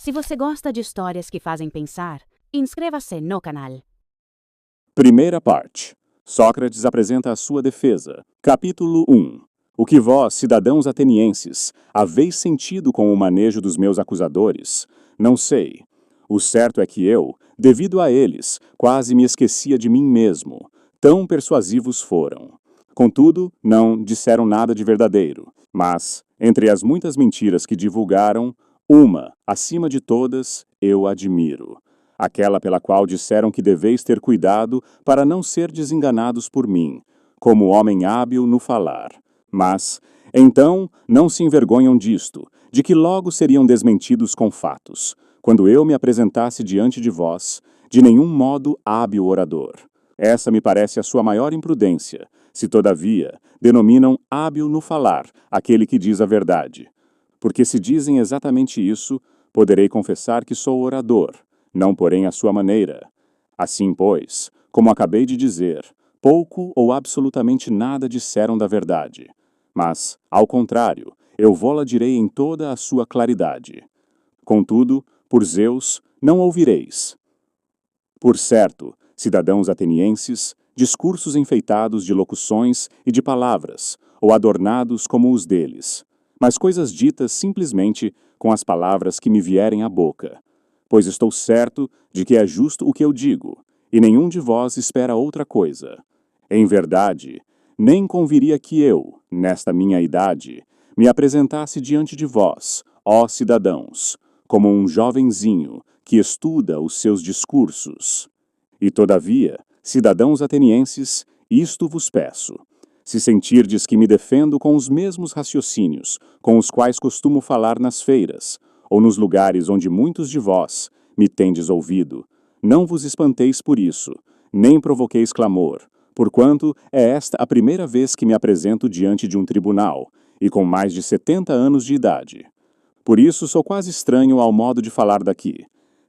Se você gosta de histórias que fazem pensar, inscreva-se no canal. Primeira parte. Sócrates apresenta a sua defesa. Capítulo 1. O que vós, cidadãos atenienses, haveis sentido com o manejo dos meus acusadores? Não sei. O certo é que eu, devido a eles, quase me esquecia de mim mesmo. Tão persuasivos foram. Contudo, não disseram nada de verdadeiro. Mas, entre as muitas mentiras que divulgaram, uma, acima de todas, eu admiro. Aquela pela qual disseram que deveis ter cuidado para não ser desenganados por mim, como homem hábil no falar. Mas, então, não se envergonham disto, de que logo seriam desmentidos com fatos, quando eu me apresentasse diante de vós, de nenhum modo hábil orador. Essa me parece a sua maior imprudência, se todavia denominam hábil no falar aquele que diz a verdade. Porque se dizem exatamente isso, poderei confessar que sou orador, não porém à sua maneira. Assim, pois, como acabei de dizer, pouco ou absolutamente nada disseram da verdade. Mas, ao contrário, eu vô-la direi em toda a sua claridade. Contudo, por Zeus, não ouvireis. Por certo, cidadãos atenienses, discursos enfeitados de locuções e de palavras, ou adornados como os deles, mas coisas ditas simplesmente com as palavras que me vierem à boca. Pois estou certo de que é justo o que eu digo, e nenhum de vós espera outra coisa. Em verdade, nem conviria que eu, nesta minha idade, me apresentasse diante de vós, ó cidadãos, como um jovenzinho que estuda os seus discursos. E todavia, cidadãos atenienses, isto vos peço. Se sentirdes que me defendo com os mesmos raciocínios com os quais costumo falar nas feiras, ou nos lugares onde muitos de vós me tendes ouvido, não vos espanteis por isso, nem provoqueis clamor, porquanto é esta a primeira vez que me apresento diante de um tribunal, e com mais de 70 anos de idade. Por isso sou quase estranho ao modo de falar daqui.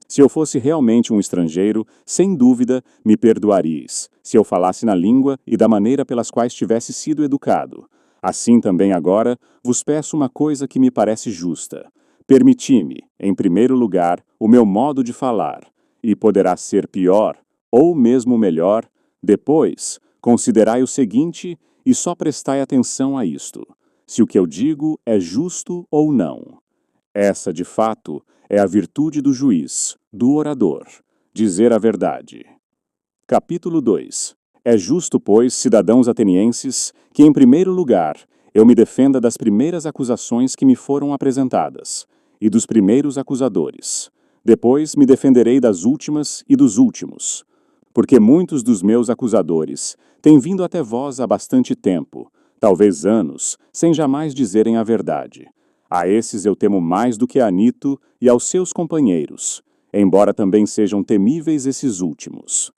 Se eu fosse realmente um estrangeiro, sem dúvida me perdoaríeis, se eu falasse na língua e da maneira pelas quais tivesse sido educado. Assim também agora vos peço uma coisa que me parece justa. Permiti-me, em primeiro lugar, o meu modo de falar, e poderá ser pior, ou mesmo melhor. Depois, considerai o seguinte e só prestai atenção a isto: se o que eu digo é justo ou não. Essa, de fato, é a virtude do juiz, do orador, dizer a verdade. Capítulo 2. É justo, pois, cidadãos atenienses, que, em primeiro lugar, eu me defenda das primeiras acusações que me foram apresentadas, e dos primeiros acusadores. Depois me defenderei das últimas e dos últimos. Porque muitos dos meus acusadores têm vindo até vós há bastante tempo, talvez anos, sem jamais dizerem a verdade. A esses eu temo mais do que a Nito e aos seus companheiros, embora também sejam temíveis esses últimos.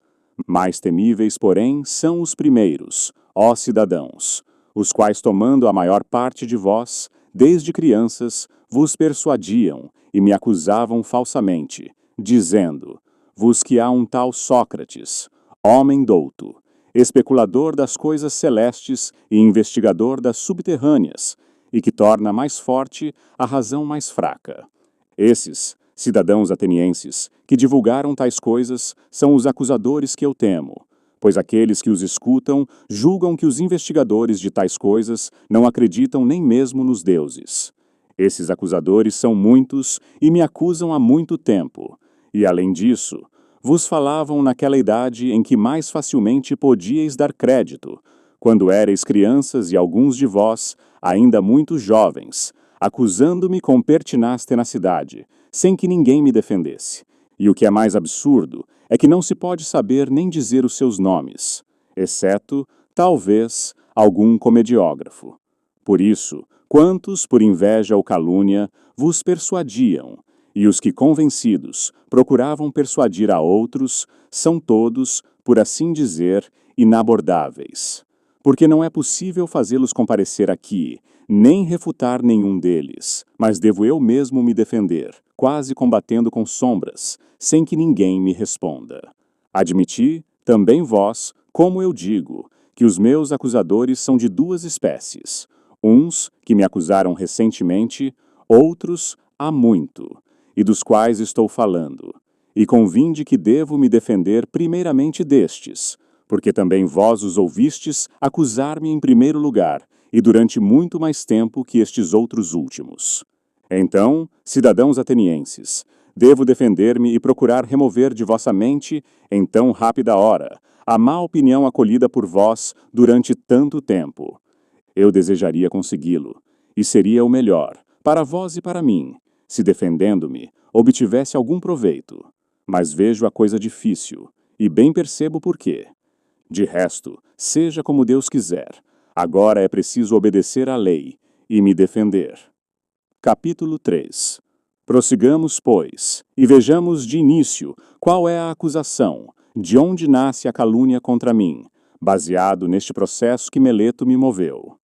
Mais temíveis, porém, são os primeiros, ó cidadãos, os quais, tomando a maior parte de vós, desde crianças, vos persuadiam e me acusavam falsamente, dizendo: vos que há um tal Sócrates, homem douto, especulador das coisas celestes e investigador das subterrâneas, e que torna mais forte a razão mais fraca. Esses, cidadãos atenienses, que divulgaram tais coisas, são os acusadores que eu temo, pois aqueles que os escutam julgam que os investigadores de tais coisas não acreditam nem mesmo nos deuses. Esses acusadores são muitos e me acusam há muito tempo, e, além disso, vos falavam naquela idade em que mais facilmente podíeis dar crédito, quando éreis crianças e alguns de vós, ainda muito jovens, acusando-me com pertinaz tenacidade, sem que ninguém me defendesse. E o que é mais absurdo é que não se pode saber nem dizer os seus nomes, exceto, talvez, algum comediógrafo. Por isso, quantos, por inveja ou calúnia, vos persuadiam, e os que, convencidos, procuravam persuadir a outros, são todos, por assim dizer, inabordáveis. Porque não é possível fazê-los comparecer aqui, nem refutar nenhum deles, mas devo eu mesmo me defender, quase combatendo com sombras, sem que ninguém me responda. Admiti, também vós, como eu digo, que os meus acusadores são de duas espécies, uns que me acusaram recentemente, outros há muito, e dos quais estou falando. E convinde que devo me defender primeiramente destes, porque também vós os ouvistes acusar-me em primeiro lugar, e durante muito mais tempo que estes outros últimos. Então, cidadãos atenienses, devo defender-me e procurar remover de vossa mente, em tão rápida hora, a má opinião acolhida por vós durante tanto tempo. Eu desejaria consegui-lo, e seria o melhor, para vós e para mim, se defendendo-me, obtivesse algum proveito. Mas vejo a coisa difícil, e bem percebo por quê. De resto, seja como Deus quiser, agora é preciso obedecer à lei e me defender. Capítulo 3. Prossigamos, pois, e vejamos de início qual é a acusação, de onde nasce a calúnia contra mim, baseado neste processo que Meleto me moveu.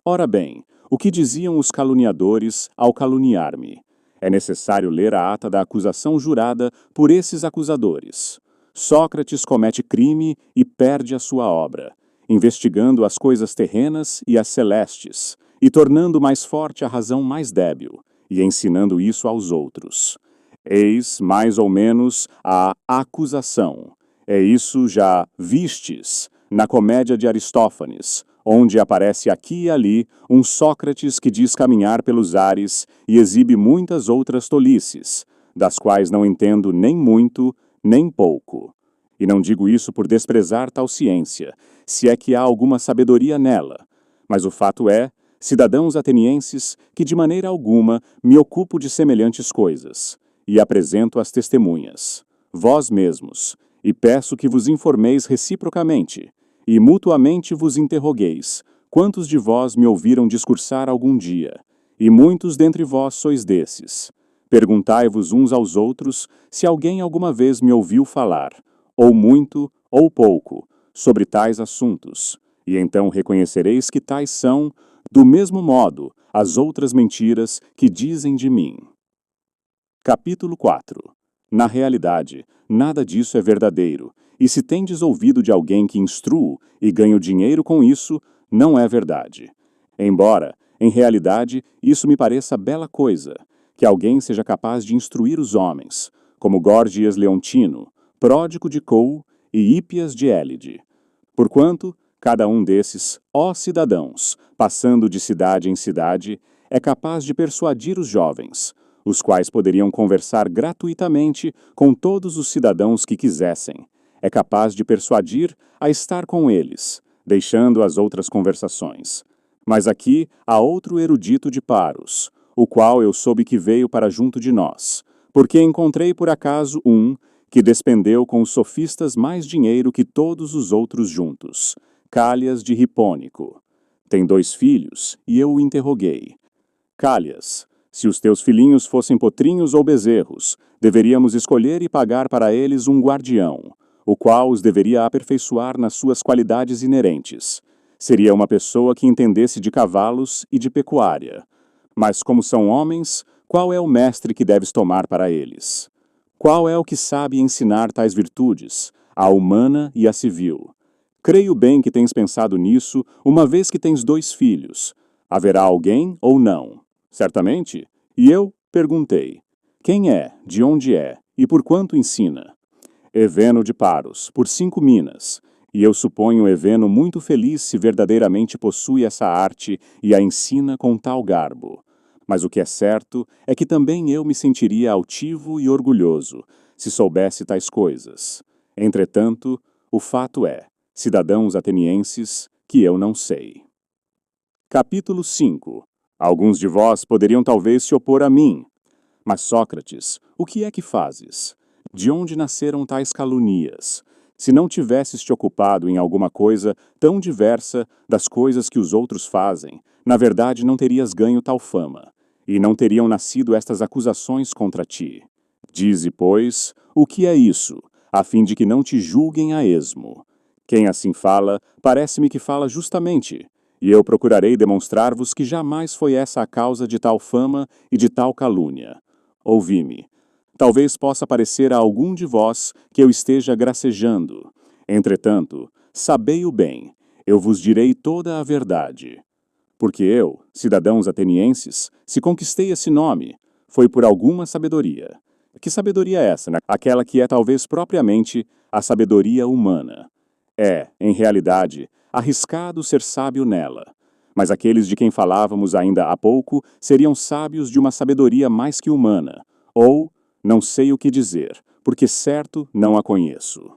Ora bem, o que diziam os caluniadores ao caluniar-me? É necessário ler a ata da acusação jurada por esses acusadores. Sócrates comete crime e perde a sua obra, investigando as coisas terrenas e as celestes, e tornando mais forte a razão mais débil, e ensinando isso aos outros. Eis, mais ou menos, a acusação. É isso já vistes na comédia de Aristófanes, onde aparece aqui e ali um Sócrates que diz caminhar pelos ares e exibe muitas outras tolices, das quais não entendo nem muito, nem pouco. E não digo isso por desprezar tal ciência, se é que há alguma sabedoria nela. Mas o fato é, cidadãos atenienses, que de maneira alguma me ocupo de semelhantes coisas, e apresento as testemunhas, vós mesmos, e peço que vos informeis reciprocamente, e mutuamente vos interrogueis, quantos de vós me ouviram discursar algum dia, e muitos dentre vós sois desses. Perguntai-vos uns aos outros se alguém alguma vez me ouviu falar, ou muito, ou pouco, sobre tais assuntos, e então reconhecereis que tais são, do mesmo modo, as outras mentiras que dizem de mim. Capítulo 4. Na realidade, nada disso é verdadeiro, e se tendes ouvido de alguém que instruo e ganho dinheiro com isso, não é verdade. Embora, em realidade, isso me pareça bela coisa, que alguém seja capaz de instruir os homens, como Górgias Leontino, Pródico de Cou e Hípias de Élide. Porquanto, cada um desses, ó cidadãos, passando de cidade em cidade, é capaz de persuadir os jovens, os quais poderiam conversar gratuitamente com todos os cidadãos que quisessem. É capaz de persuadir a estar com eles, deixando as outras conversações. Mas aqui há outro erudito de Paros, o qual eu soube que veio para junto de nós, porque encontrei por acaso um que despendeu com os sofistas mais dinheiro que todos os outros juntos, Cálias de Hipônico. Tem 2 filhos, e eu o interroguei. Cálias, se os teus filhinhos fossem potrinhos ou bezerros, deveríamos escolher e pagar para eles um guardião, o qual os deveria aperfeiçoar nas suas qualidades inerentes. Seria uma pessoa que entendesse de cavalos e de pecuária. Mas como são homens, qual é o mestre que deves tomar para eles? Qual é o que sabe ensinar tais virtudes, a humana e a civil? Creio bem que tens pensado nisso, uma vez que tens 2 filhos. Haverá alguém ou não? Certamente. E eu perguntei, quem é, de onde é, e por quanto ensina? Eveno de Paros, por 5 minas. E eu suponho Eveno muito feliz se verdadeiramente possui essa arte e a ensina com tal garbo. Mas o que é certo é que também eu me sentiria altivo e orgulhoso se soubesse tais coisas. Entretanto, o fato é, cidadãos atenienses, que eu não sei. Capítulo 5. Alguns de vós poderiam talvez se opor a mim. Mas, Sócrates, o que é que fazes? De onde nasceram tais calunias? Se não tivesses te ocupado em alguma coisa tão diversa das coisas que os outros fazem, na verdade não terias ganho tal fama, e não teriam nascido estas acusações contra ti. Dize, pois, o que é isso, a fim de que não te julguem a esmo. Quem assim fala, parece-me que fala justamente, e eu procurarei demonstrar-vos que jamais foi essa a causa de tal fama e de tal calúnia. Ouvi-me. Talvez possa parecer a algum de vós que eu esteja gracejando. Entretanto, sabei-o bem, eu vos direi toda a verdade. Porque eu, cidadãos atenienses, se conquistei esse nome, foi por alguma sabedoria. Que sabedoria é essa, né? Aquela que é talvez propriamente a sabedoria humana. É, em realidade, arriscado ser sábio nela. Mas aqueles de quem falávamos ainda há pouco seriam sábios de uma sabedoria mais que humana. Ou, não sei o que dizer, porque certo não a conheço.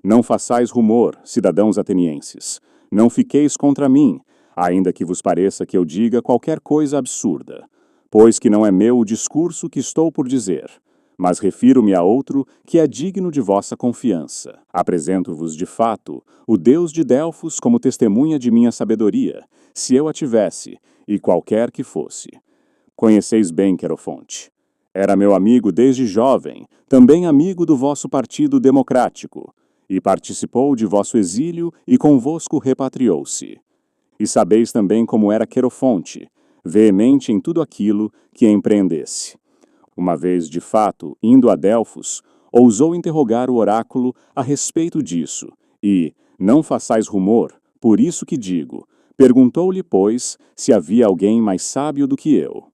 Não façais rumor, cidadãos atenienses. Não fiqueis contra mim, ainda que vos pareça que eu diga qualquer coisa absurda. Pois que não é meu o discurso que estou por dizer, mas refiro-me a outro que é digno de vossa confiança. Apresento-vos, de fato, o Deus de Delfos como testemunha de minha sabedoria, se eu a tivesse, e qualquer que fosse. Conheceis bem Querofonte. Era meu amigo desde jovem, também amigo do vosso partido democrático, e participou de vosso exílio e convosco repatriou-se. E sabeis também como era Querofonte, veemente em tudo aquilo que empreendesse. Uma vez, de fato, indo a Delfos, ousou interrogar o oráculo a respeito disso, e, não façais rumor, por isso que digo, perguntou-lhe, pois, se havia alguém mais sábio do que eu.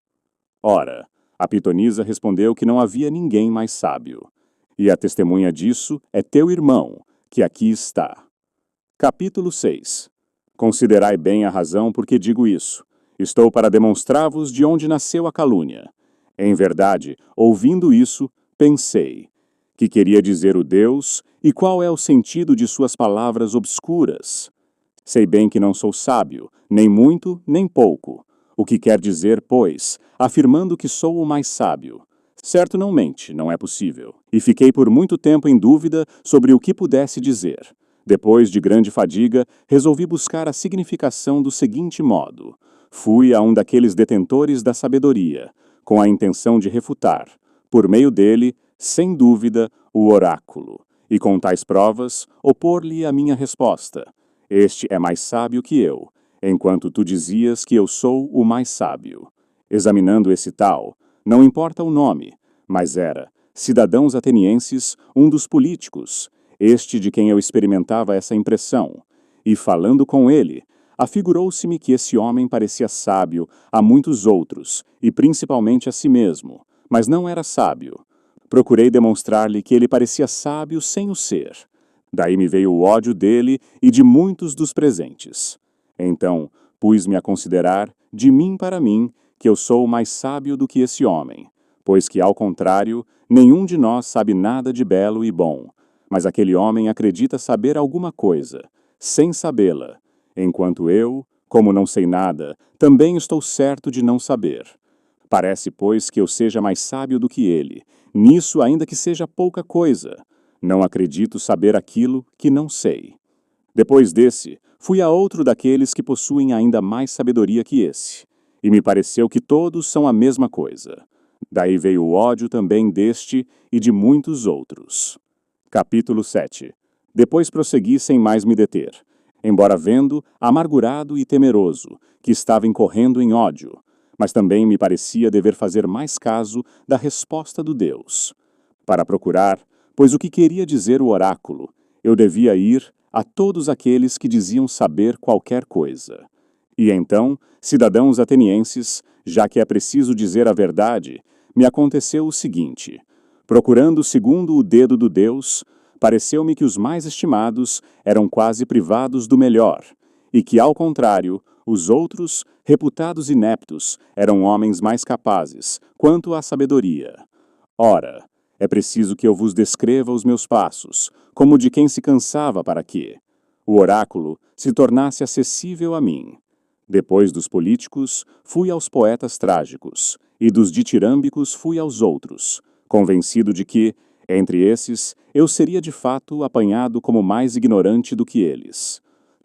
Ora, a pitonisa respondeu que não havia ninguém mais sábio. E a testemunha disso é teu irmão, que aqui está. Capítulo 6. Considerai bem a razão por que digo isso. Estou para demonstrar-vos de onde nasceu a calúnia. Em verdade, ouvindo isso, pensei, que queria dizer o Deus e qual é o sentido de suas palavras obscuras. Sei bem que não sou sábio, nem muito, nem pouco. O que quer dizer, pois, afirmando que sou o mais sábio? Certo não mente, não é possível. E fiquei por muito tempo em dúvida sobre o que pudesse dizer. Depois de grande fadiga, resolvi buscar a significação do seguinte modo. Fui a um daqueles detentores da sabedoria, com a intenção de refutar, por meio dele, sem dúvida, o oráculo, e com tais provas, opor-lhe a minha resposta. Este é mais sábio que eu, enquanto tu dizias que eu sou o mais sábio. Examinando esse tal, não importa o nome, mas era, cidadãos atenienses, um dos políticos, este de quem eu experimentava essa impressão, e falando com ele, afigurou-se-me que esse homem parecia sábio a muitos outros, e principalmente a si mesmo, mas não era sábio. Procurei demonstrar-lhe que ele parecia sábio sem o ser. Daí me veio o ódio dele e de muitos dos presentes. Então, pus-me a considerar, de mim para mim, que eu sou mais sábio do que esse homem, pois que, ao contrário, nenhum de nós sabe nada de belo e bom, mas aquele homem acredita saber alguma coisa, sem sabê-la, enquanto eu, como não sei nada, também estou certo de não saber. Parece, pois, que eu seja mais sábio do que ele, nisso ainda que seja pouca coisa. Não acredito saber aquilo que não sei. Depois desse, fui a outro daqueles que possuem ainda mais sabedoria que esse, e me pareceu que todos são a mesma coisa. Daí veio o ódio também deste e de muitos outros. Capítulo 7. Depois prossegui sem mais me deter, embora vendo, amargurado e temeroso, que estava incorrendo em ódio, mas também me parecia dever fazer mais caso da resposta do Deus. Para procurar, pois o que queria dizer o oráculo, eu devia ir a todos aqueles que diziam saber qualquer coisa. E então, cidadãos atenienses, já que é preciso dizer a verdade, me aconteceu o seguinte. Procurando segundo o dedo do Deus, pareceu-me que os mais estimados eram quase privados do melhor, e que, ao contrário, os outros, reputados ineptos, eram homens mais capazes, quanto à sabedoria. Ora, é preciso que eu vos descreva os meus passos, como de quem se cansava para que o oráculo se tornasse acessível a mim. Depois dos políticos, fui aos poetas trágicos, e dos ditirâmbicos fui aos outros, convencido de que, entre esses, eu seria de fato apanhado como mais ignorante do que eles.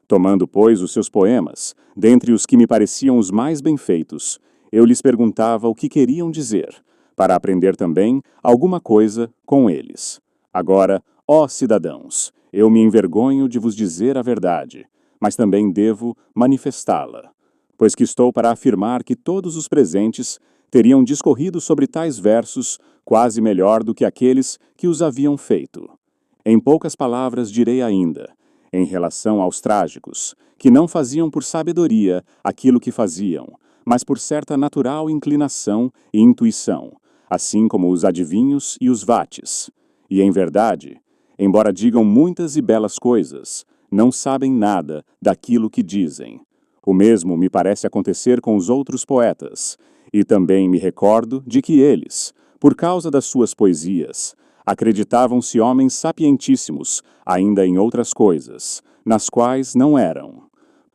Tomando, pois, os seus poemas, dentre os que me pareciam os mais bem feitos, eu lhes perguntava o que queriam dizer, para aprender também alguma coisa com eles. Agora, ó cidadãos, eu me envergonho de vos dizer a verdade, mas também devo manifestá-la, pois que estou para afirmar que todos os presentes teriam discorrido sobre tais versos quase melhor do que aqueles que os haviam feito. Em poucas palavras direi ainda, em relação aos trágicos, que não faziam por sabedoria aquilo que faziam, mas por certa natural inclinação e intuição, assim como os adivinhos e os vates. E, em verdade, embora digam muitas e belas coisas, não sabem nada daquilo que dizem. O mesmo me parece acontecer com os outros poetas, e também me recordo de que eles, por causa das suas poesias, acreditavam-se homens sapientíssimos, ainda em outras coisas, nas quais não eram.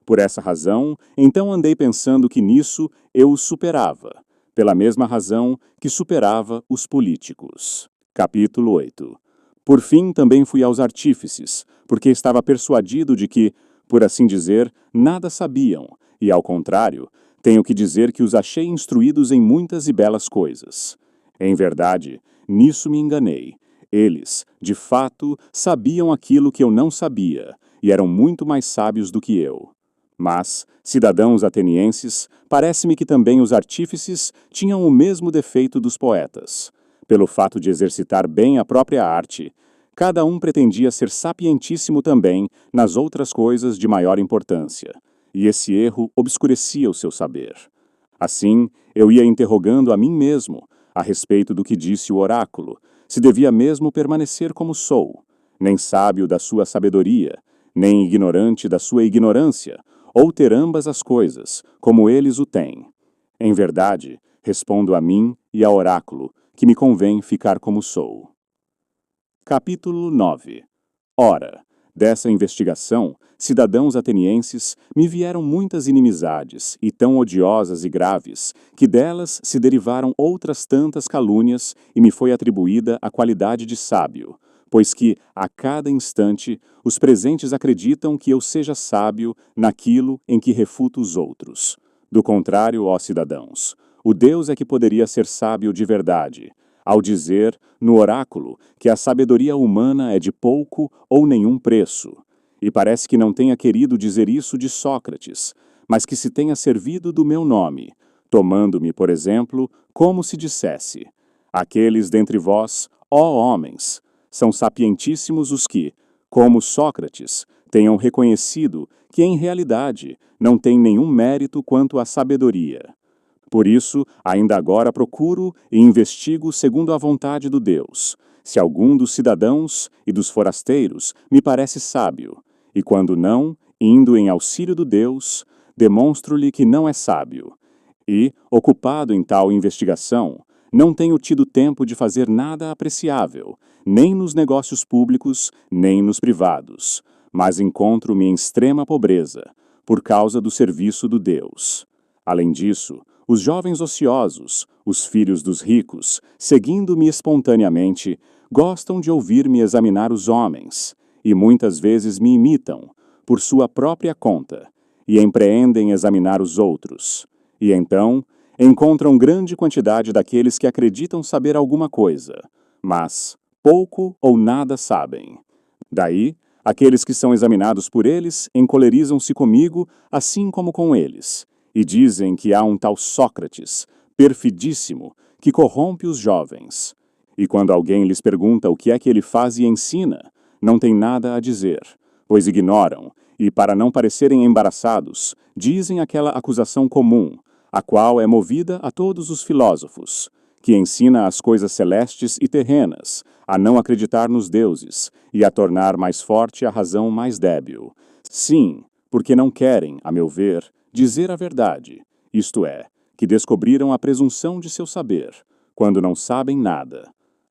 Por essa razão, então andei pensando que nisso eu os superava, pela mesma razão que superava os políticos. Capítulo 8. Por fim, também fui aos artífices, porque estava persuadido de que, por assim dizer, nada sabiam, e, ao contrário, tenho que dizer que os achei instruídos em muitas e belas coisas. Em verdade, nisso me enganei. Eles, de fato, sabiam aquilo que eu não sabia, e eram muito mais sábios do que eu. Mas, cidadãos atenienses, parece-me que também os artífices tinham o mesmo defeito dos poetas. Pelo fato de exercitar bem a própria arte, cada um pretendia ser sapientíssimo também nas outras coisas de maior importância, e esse erro obscurecia o seu saber. Assim, eu ia interrogando a mim mesmo, a respeito do que disse o oráculo, se devia mesmo permanecer como sou, nem sábio da sua sabedoria, nem ignorante da sua ignorância, ou ter ambas as coisas, como eles o têm. Em verdade, respondo a mim e ao oráculo, que me convém ficar como sou. Capítulo 9. Ora, dessa investigação, cidadãos atenienses, me vieram muitas inimizades, e tão odiosas e graves, que delas se derivaram outras tantas calúnias, e me foi atribuída a qualidade de sábio, pois que, a cada instante, os presentes acreditam que eu seja sábio naquilo em que refuto os outros. Do contrário, ó cidadãos, o Deus é que poderia ser sábio de verdade, ao dizer, no oráculo, que a sabedoria humana é de pouco ou nenhum preço. E parece que não tenha querido dizer isso de Sócrates, mas que se tenha servido do meu nome, tomando-me, por exemplo, como se dissesse: aqueles dentre vós, ó homens, são sapientíssimos os que, como Sócrates, tenham reconhecido que, em realidade, não tem nenhum mérito quanto à sabedoria. Por isso, ainda agora procuro e investigo segundo a vontade do Deus, se algum dos cidadãos e dos forasteiros me parece sábio, e quando não, indo em auxílio do Deus, demonstro-lhe que não é sábio. E, ocupado em tal investigação, não tenho tido tempo de fazer nada apreciável, nem nos negócios públicos, nem nos privados, mas encontro-me em extrema pobreza, por causa do serviço do Deus. Além disso, os jovens ociosos, os filhos dos ricos, seguindo-me espontaneamente, gostam de ouvir-me examinar os homens, e muitas vezes me imitam, por sua própria conta, e empreendem examinar os outros. E então, encontram grande quantidade daqueles que acreditam saber alguma coisa, mas pouco ou nada sabem. Daí, aqueles que são examinados por eles encolerizam-se comigo, assim como com eles, e dizem que há um tal Sócrates, perfidíssimo, que corrompe os jovens. E quando alguém lhes pergunta o que é que ele faz e ensina, não tem nada a dizer, pois ignoram, e para não parecerem embaraçados, dizem aquela acusação comum, a qual é movida a todos os filósofos, que ensina as coisas celestes e terrenas, a não acreditar nos deuses, e a tornar mais forte a razão mais débil. Sim, porque não querem, a meu ver, dizer a verdade, isto é, que descobriram a presunção de seu saber, quando não sabem nada.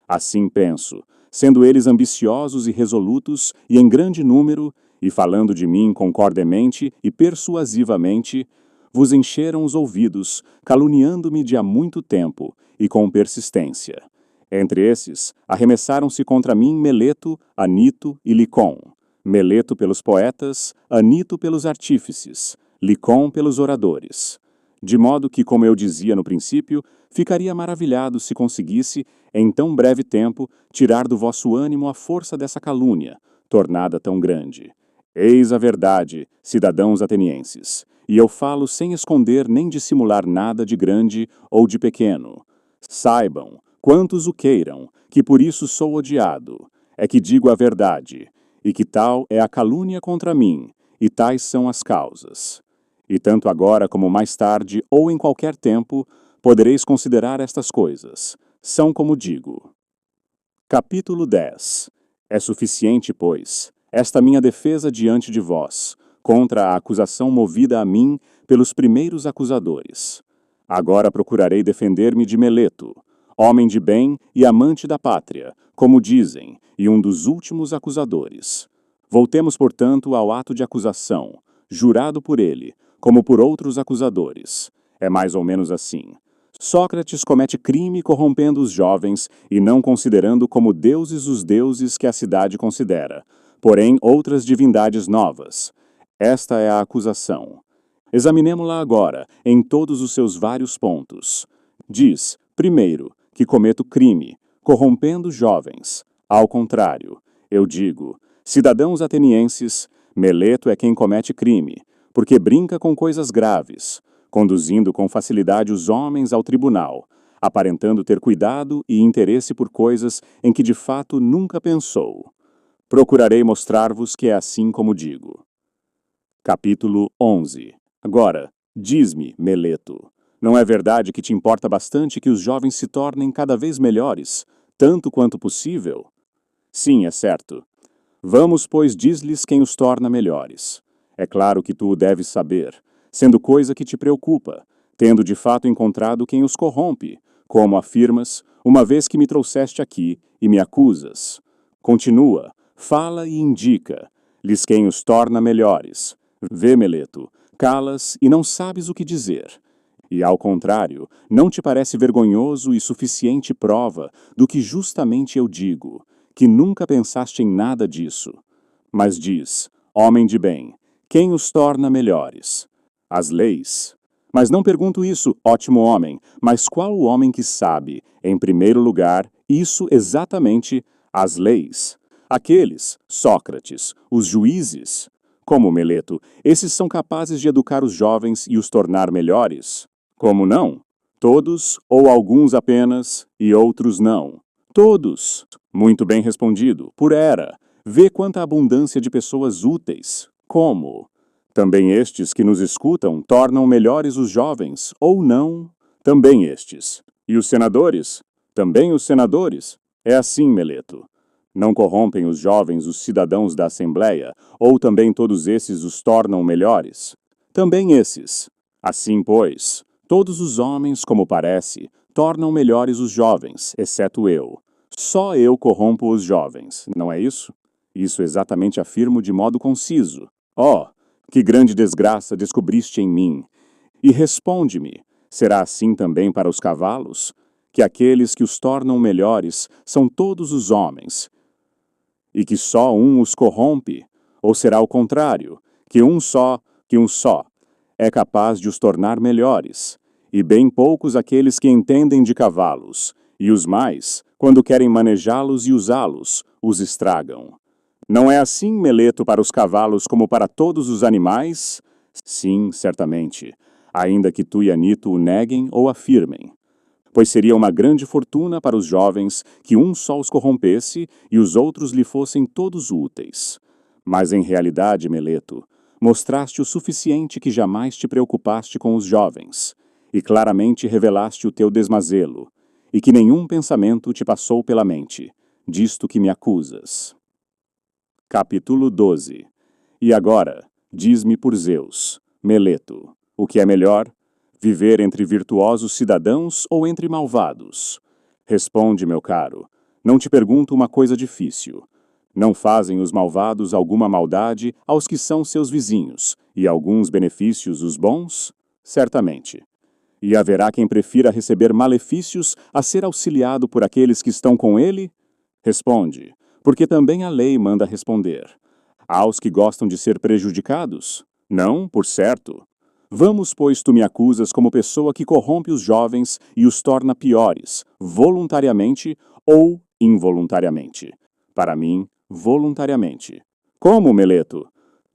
Assim penso, sendo eles ambiciosos e resolutos, e em grande número, e falando de mim concordemente e persuasivamente, vos encheram os ouvidos, caluniando-me de há muito tempo, e com persistência. Entre esses, arremessaram-se contra mim Meleto, Anito e Licon. Meleto pelos poetas, Anito pelos artífices, Licon pelos oradores. De modo que, como eu dizia no princípio, ficaria maravilhado se conseguisse, em tão breve tempo, tirar do vosso ânimo a força dessa calúnia, tornada tão grande. Eis a verdade, cidadãos atenienses, e eu falo sem esconder nem dissimular nada de grande ou de pequeno. Saibam, quantos o queiram, que por isso sou odiado, é que digo a verdade, e que tal é a calúnia contra mim, e tais são as causas. E tanto agora como mais tarde, ou em qualquer tempo, podereis considerar estas coisas. são como digo. Capítulo 10. É suficiente, pois, esta minha defesa diante de vós, contra a acusação movida a mim pelos primeiros acusadores. Agora procurarei defender-me de Meleto, homem de bem e amante da pátria, como dizem, e um dos últimos acusadores. Voltemos, portanto, ao ato de acusação, jurado por ele, como por outros acusadores. É mais ou menos assim. Sócrates comete crime corrompendo os jovens e não considerando como deuses os deuses que a cidade considera, porém outras divindades novas. Esta é a acusação. Examinemo-la agora, em todos os seus vários pontos. Diz, primeiro, que cometo crime, corrompendo jovens. Ao contrário, eu digo, cidadãos atenienses, Meleto é quem comete crime, porque brinca com coisas graves, conduzindo com facilidade os homens ao tribunal, aparentando ter cuidado e interesse por coisas em que de fato nunca pensou. Procurarei mostrar-vos que é assim como digo. Capítulo 11. Agora, diz-me, Meleto, não é verdade que te importa bastante que os jovens se tornem cada vez melhores, tanto quanto possível? Sim, é certo. Vamos, pois, diz-lhes quem os torna melhores. É claro que tu o deves saber, sendo coisa que te preocupa, tendo de fato encontrado quem os corrompe, como afirmas, uma vez que me trouxeste aqui e me acusas. Continua, fala e indica-lhes quem os torna melhores. Vê, Meleto, calas e não sabes o que dizer. E, ao contrário, não te parece vergonhoso e suficiente prova do que justamente eu digo, que nunca pensaste em nada disso. Mas diz, homem de bem, quem os torna melhores? As leis? Mas não pergunto isso, ótimo homem, mas qual o homem que sabe, em primeiro lugar, isso exatamente, as leis? Aqueles, Sócrates, os juízes. Como, Meleto, esses são capazes de educar os jovens e os tornar melhores? Como não? Todos, ou alguns apenas, e outros não. Todos. Muito bem respondido, por era. Vê quanta abundância de pessoas úteis. Como? Também estes que nos escutam tornam melhores os jovens, ou não? Também estes. E os senadores? Também os senadores? É assim, Meleto. Não corrompem os jovens os cidadãos da Assembleia, ou também todos esses os tornam melhores? Também esses. Assim, pois, todos os homens, como parece, tornam melhores os jovens, exceto eu. Só eu corrompo os jovens, não é isso? Isso exatamente afirmo de modo conciso. Oh, que grande desgraça descobriste em mim! E responde-me, será assim também para os cavalos? Que aqueles que os tornam melhores são todos os homens, e que só um os corrompe? Ou será o contrário, que um só é capaz de os tornar melhores, e bem poucos aqueles que entendem de cavalos, e os mais, quando querem manejá-los e usá-los, os estragam. Não é assim, Meleto, para os cavalos como para todos os animais? Sim, certamente, ainda que tu e Anito o neguem ou afirmem. Pois seria uma grande fortuna para os jovens que um só os corrompesse e os outros lhe fossem todos úteis. Mas em realidade, Meleto, mostraste o suficiente que jamais te preocupaste com os jovens, e claramente revelaste o teu desmazelo, e que nenhum pensamento te passou pela mente, disto que me acusas. Capítulo 12. E agora, diz-me por Zeus, Meleto, o que é melhor? Viver entre virtuosos cidadãos ou entre malvados? Responde, meu caro. Não te pergunto uma coisa difícil. Não fazem os malvados alguma maldade aos que são seus vizinhos, e alguns benefícios os bons? Certamente. E haverá quem prefira receber malefícios a ser auxiliado por aqueles que estão com ele? Responde, porque também a lei manda responder. Há os que gostam de ser prejudicados? Não, por certo. Vamos, pois tu me acusas como pessoa que corrompe os jovens e os torna piores, voluntariamente ou involuntariamente. Para mim, voluntariamente. Como, Meleto?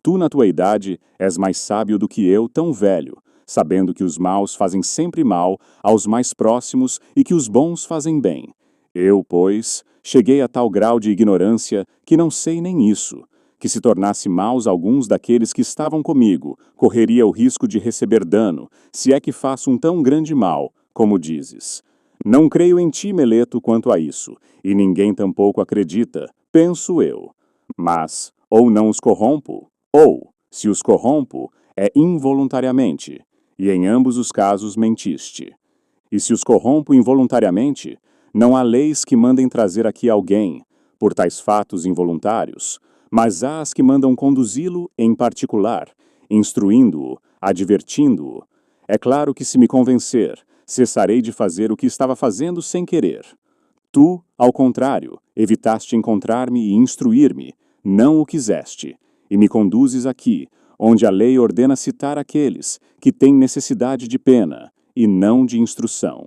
Tu, na tua idade, és mais sábio do que eu, tão velho, sabendo que os maus fazem sempre mal aos mais próximos e que os bons fazem bem. Eu, pois, cheguei a tal grau de ignorância que não sei nem isso. Que se tornasse maus alguns daqueles que estavam comigo, correria o risco de receber dano, se é que faço um tão grande mal, como dizes. Não creio em ti, Meleto, quanto a isso, e ninguém tampouco acredita, penso eu. Mas, ou não os corrompo, ou, se os corrompo, é involuntariamente, e em ambos os casos mentiste. E se os corrompo involuntariamente, não há leis que mandem trazer aqui alguém, por tais fatos involuntários, mas há as que mandam conduzi-lo em particular, instruindo-o, advertindo-o. É claro que se me convencer, cessarei de fazer o que estava fazendo sem querer. Tu, ao contrário, evitaste encontrar-me e instruir-me, não o quiseste, e me conduzes aqui, onde a lei ordena citar aqueles que têm necessidade de pena, e não de instrução.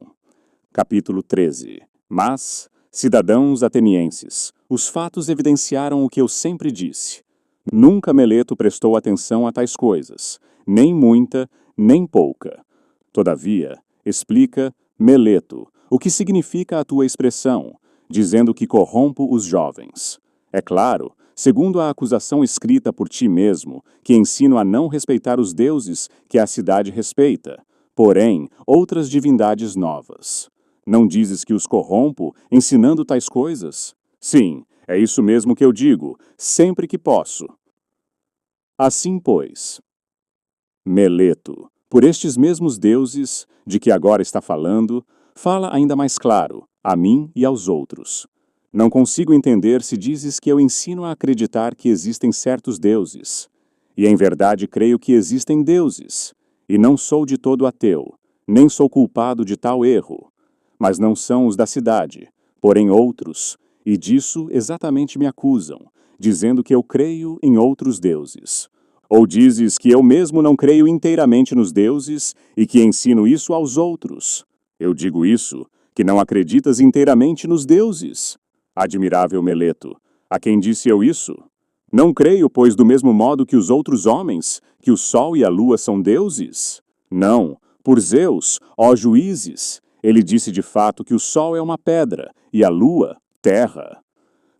Capítulo 13. Mas, cidadãos atenienses, os fatos evidenciaram o que eu sempre disse. Nunca Meleto prestou atenção a tais coisas, nem muita, nem pouca. Todavia, explica, Meleto, o que significa a tua expressão, dizendo que corrompo os jovens. É claro, segundo a acusação escrita por ti mesmo, que ensino a não respeitar os deuses que a cidade respeita, porém, outras divindades novas. Não dizes que os corrompo, ensinando tais coisas? Sim, é isso mesmo que eu digo, sempre que posso. Assim, pois, Meleto, por estes mesmos deuses, de que agora está falando, fala ainda mais claro, a mim e aos outros. Não consigo entender se dizes que eu ensino a acreditar que existem certos deuses. E em verdade creio que existem deuses, e não sou de todo ateu, nem sou culpado de tal erro. Mas não são os da cidade, porém outros, e disso exatamente me acusam, dizendo que eu creio em outros deuses. Ou dizes que eu mesmo não creio inteiramente nos deuses e que ensino isso aos outros. Eu digo isso, que não acreditas inteiramente nos deuses. Admirável Meleto, a quem disse eu isso? Não creio, pois, do mesmo modo que os outros homens, que o sol e a lua são deuses? Não, por Zeus, ó juízes, ele disse de fato que o sol é uma pedra e a lua, terra.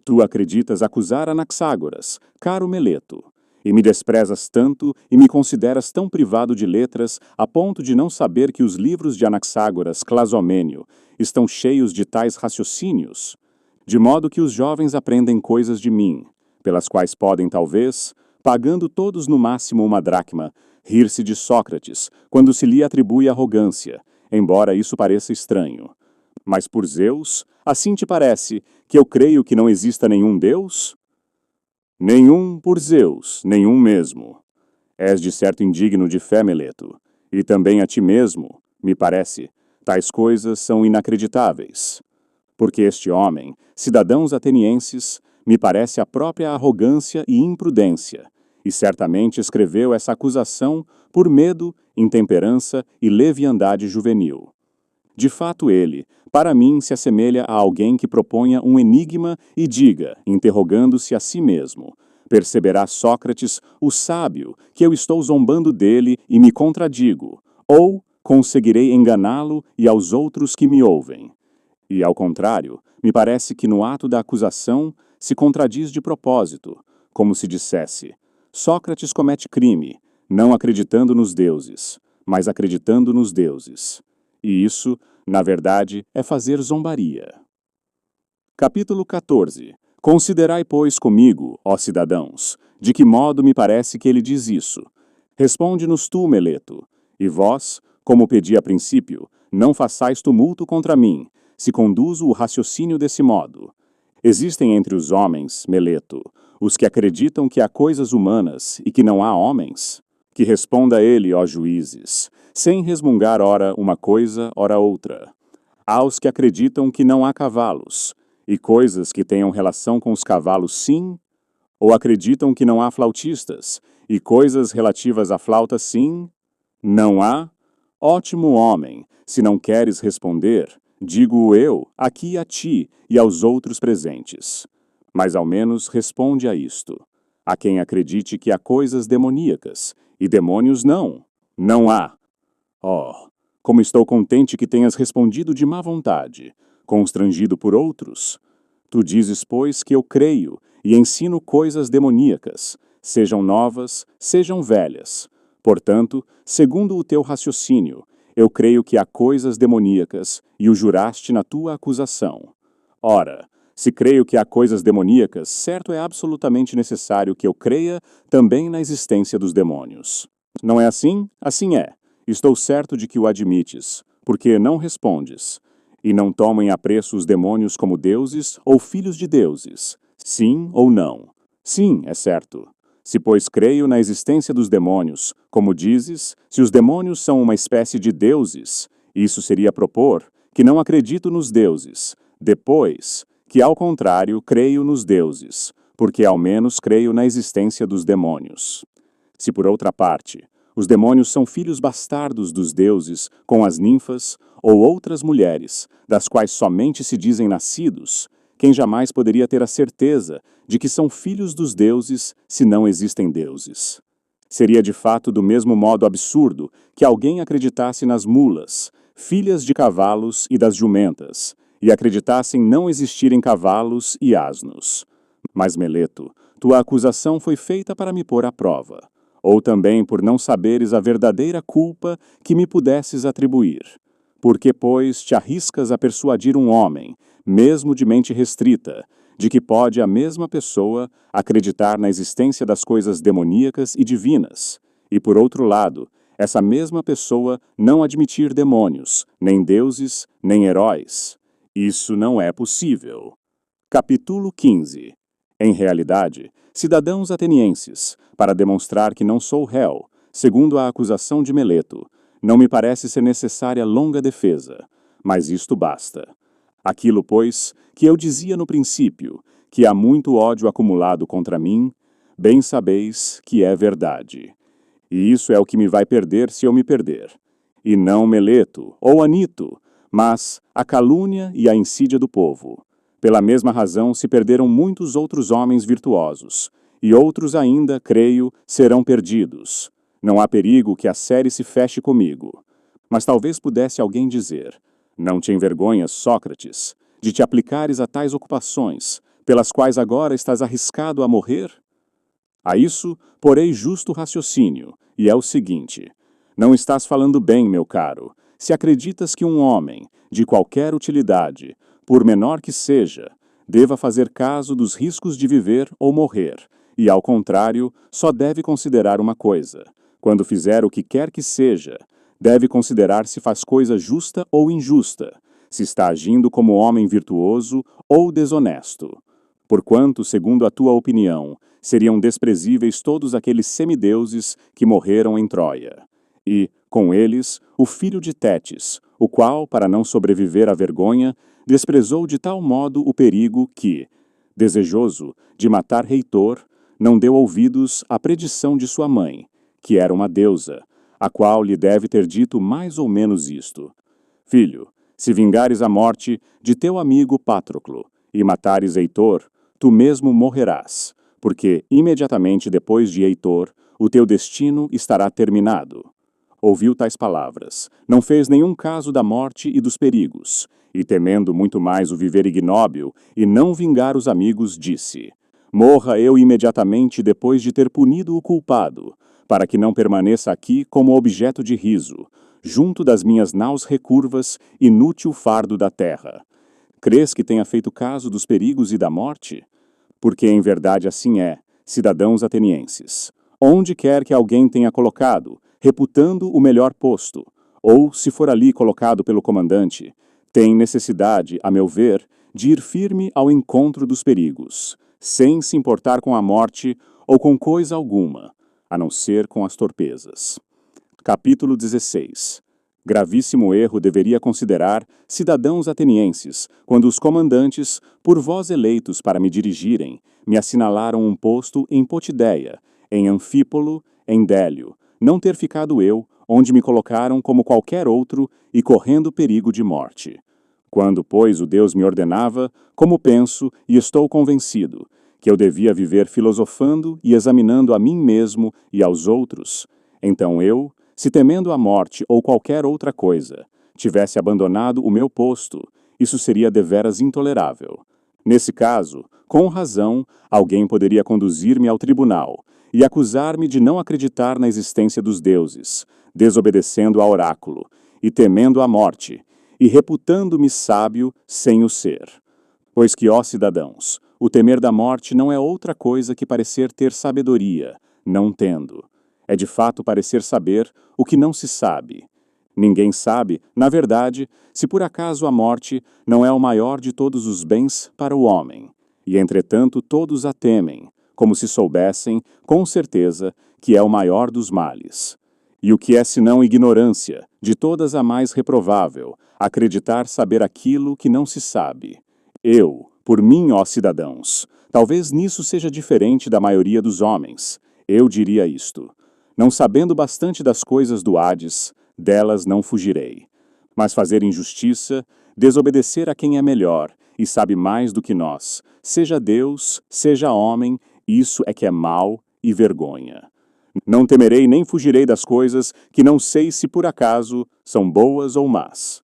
Tu acreditas acusar Anaxágoras, caro Meleto, e me desprezas tanto e me consideras tão privado de letras a ponto de não saber que os livros de Anaxágoras Clasomênio estão cheios de tais raciocínios, de modo que os jovens aprendem coisas de mim, pelas quais podem, talvez, pagando todos no máximo uma dracma, rir-se de Sócrates, quando se lhe atribui arrogância, embora isso pareça estranho. Mas por Zeus, assim te parece, que eu creio que não exista nenhum Deus? Nenhum por Zeus, nenhum mesmo. És de certo indigno de fé, Meleto, e também a ti mesmo, me parece, tais coisas são inacreditáveis. Porque este homem, cidadãos atenienses, me parece a própria arrogância e imprudência, e certamente escreveu essa acusação por medo, intemperança e leviandade juvenil. De fato ele, para mim, se assemelha a alguém que proponha um enigma e diga, interrogando-se a si mesmo, perceberá Sócrates, o sábio, que eu estou zombando dele e me contradigo, ou conseguirei enganá-lo e aos outros que me ouvem. E, ao contrário, me parece que no ato da acusação se contradiz de propósito, como se dissesse, Sócrates comete crime, não acreditando nos deuses, mas acreditando nos deuses. E isso, na verdade, é fazer zombaria. Capítulo 14. Considerai, pois, comigo, ó cidadãos, de que modo me parece que ele diz isso. Responde-nos tu, Meleto, e vós, como pedi a princípio, não façais tumulto contra mim, se conduzo o raciocínio desse modo. Existem entre os homens, Meleto, os que acreditam que há coisas humanas e que não há homens? Que responda ele, ó juízes, sem resmungar ora uma coisa, ora outra. Há os que acreditam que não há cavalos, e coisas que tenham relação com os cavalos sim, ou acreditam que não há flautistas, e coisas relativas à flauta sim? Não há? Ótimo homem, se não queres responder, digo eu, aqui a ti e aos outros presentes. Mas ao menos responde a isto. Há quem acredite que há coisas demoníacas, e demônios não. Não há. Oh, como estou contente que tenhas respondido de má vontade, constrangido por outros. Tu dizes, pois, que eu creio e ensino coisas demoníacas, sejam novas, sejam velhas. Portanto, segundo o teu raciocínio, Eu creio que há coisas demoníacas, e o juraste na tua acusação. Ora, se creio que há coisas demoníacas, certo é absolutamente necessário que eu creia também na existência dos demônios. Não é assim? Assim é. Estou certo de que o admites, porque não respondes. E não tomo em apreço os demônios como deuses ou filhos de deuses. Sim ou não? Sim, é certo. Se, pois, creio na existência dos demônios, como dizes, se os demônios são uma espécie de deuses, isso seria propor que não acredito nos deuses, depois que, ao contrário, creio nos deuses, porque ao menos creio na existência dos demônios. Se, por outra parte, os demônios são filhos bastardos dos deuses com as ninfas ou outras mulheres, das quais somente se dizem nascidos, quem jamais poderia ter a certeza de que são filhos dos deuses se não existem deuses? Seria de fato do mesmo modo absurdo que alguém acreditasse nas mulas, filhas de cavalos e das jumentas, e acreditassem não existirem cavalos e asnos. Mas, Meleto, tua acusação foi feita para me pôr à prova, ou também por não saberes a verdadeira culpa que me pudesses atribuir. Por que, pois, te arriscas a persuadir um homem, mesmo de mente restrita, de que pode a mesma pessoa acreditar na existência das coisas demoníacas e divinas, e, por outro lado, essa mesma pessoa não admitir demônios, nem deuses, nem heróis? Isso não é possível. Capítulo 15. Em realidade, cidadãos atenienses, para demonstrar que não sou réu, segundo a acusação de Meleto, não me parece ser necessária longa defesa, mas isto basta. Aquilo, pois, que eu dizia no princípio, que há muito ódio acumulado contra mim, bem sabeis que é verdade. E isso é o que me vai perder se eu me perder. E não Meleto ou Anito, mas a calúnia e a insídia do povo. Pela mesma razão se perderam muitos outros homens virtuosos, e outros ainda, creio, serão perdidos. Não há perigo que a série se feche comigo. Mas talvez pudesse alguém dizer: não te envergonhas, Sócrates, de te aplicares a tais ocupações, pelas quais agora estás arriscado a morrer? A isso porei justo raciocínio, e é o seguinte: não estás falando bem, meu caro, se acreditas que um homem, de qualquer utilidade, por menor que seja, deva fazer caso dos riscos de viver ou morrer, e, ao contrário, só deve considerar uma coisa: quando fizer o que quer que seja, deve considerar se faz coisa justa ou injusta, se está agindo como homem virtuoso ou desonesto. Porquanto, segundo a tua opinião, seriam desprezíveis todos aqueles semideuses que morreram em Troia. E, com eles, o filho de Tétis, o qual, para não sobreviver à vergonha, desprezou de tal modo o perigo que, desejoso de matar Heitor, não deu ouvidos à predição de sua mãe, que era uma deusa, a qual lhe deve ter dito mais ou menos isto: filho, se vingares a morte de teu amigo Patroclo e matares Heitor, tu mesmo morrerás, porque imediatamente depois de Heitor, o teu destino estará terminado. Ouviu tais palavras, não fez nenhum caso da morte e dos perigos, e temendo muito mais o viver ignóbil e não vingar os amigos, disse: morra eu imediatamente depois de ter punido o culpado, para que não permaneça aqui como objeto de riso, junto das minhas naus recurvas, inútil fardo da terra. Crês que tenha feito caso dos perigos e da morte? Porque em verdade assim é, cidadãos atenienses. Onde quer que alguém tenha colocado, reputando o melhor posto, ou, se for ali colocado pelo comandante, tem necessidade, a meu ver, de ir firme ao encontro dos perigos, sem se importar com a morte ou com coisa alguma, a não ser com as torpezas. Capítulo 16. Gravíssimo erro deveria considerar cidadãos atenienses, quando os comandantes, por vós eleitos para me dirigirem, me assinalaram um posto em Potideia, em Anfípolo, em Délio, não ter ficado eu, onde me colocaram como qualquer outro e correndo perigo de morte. Quando, pois, o Deus me ordenava, como penso e estou convencido, que eu devia viver filosofando e examinando a mim mesmo e aos outros, então eu, se temendo a morte ou qualquer outra coisa, tivesse abandonado o meu posto, isso seria deveras intolerável. Nesse caso, com razão, alguém poderia conduzir-me ao tribunal e acusar-me de não acreditar na existência dos deuses, desobedecendo ao oráculo, e temendo a morte, e reputando-me sábio sem o ser. Pois que, ó cidadãos, o temer da morte não é outra coisa que parecer ter sabedoria, não tendo. É de fato parecer saber o que não se sabe. Ninguém sabe, na verdade, se por acaso a morte não é o maior de todos os bens para o homem. E entretanto todos a temem, como se soubessem, com certeza, que é o maior dos males. E o que é senão ignorância, de todas a mais reprovável, acreditar saber aquilo que não se sabe. Eu, por mim, ó cidadãos, talvez nisso seja diferente da maioria dos homens. Eu diria isto: não sabendo bastante das coisas do Hades, delas não fugirei. Mas fazer injustiça, desobedecer a quem é melhor e sabe mais do que nós, seja Deus, seja homem, isso é que é mal e vergonha. Não temerei nem fugirei das coisas que não sei se por acaso são boas ou más.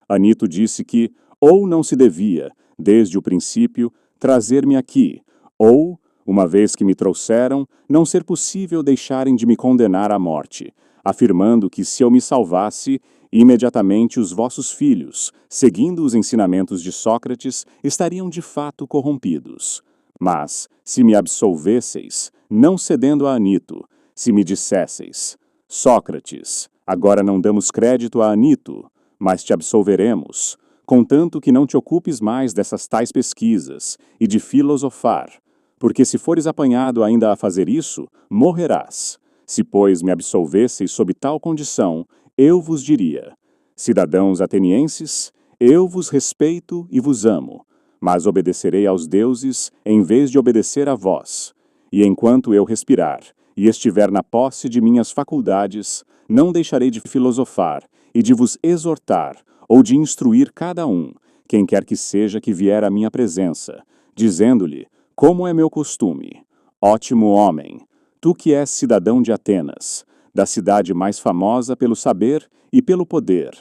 Anito disse que ou não se devia, desde o princípio, trazer-me aqui, ou, uma vez que me trouxeram, não ser possível deixarem de me condenar à morte, afirmando que se eu me salvasse, imediatamente os vossos filhos, seguindo os ensinamentos de Sócrates, estariam de fato corrompidos. Mas, se me absolvesseis, não cedendo a Anito, se me dissesseis: Sócrates, agora não damos crédito a Anito, mas te absolveremos, contanto que não te ocupes mais dessas tais pesquisas e de filosofar, porque se fores apanhado ainda a fazer isso, morrerás. Se, pois, me absolvesseis sob tal condição, eu vos diria: cidadãos atenienses, eu vos respeito e vos amo, mas obedecerei aos deuses em vez de obedecer a vós. E enquanto eu respirar e estiver na posse de minhas faculdades, não deixarei de filosofar e de vos exortar ou de instruir cada um, quem quer que seja que vier à minha presença, dizendo-lhe, como é meu costume: ótimo homem, tu que és cidadão de Atenas, da cidade mais famosa pelo saber e pelo poder,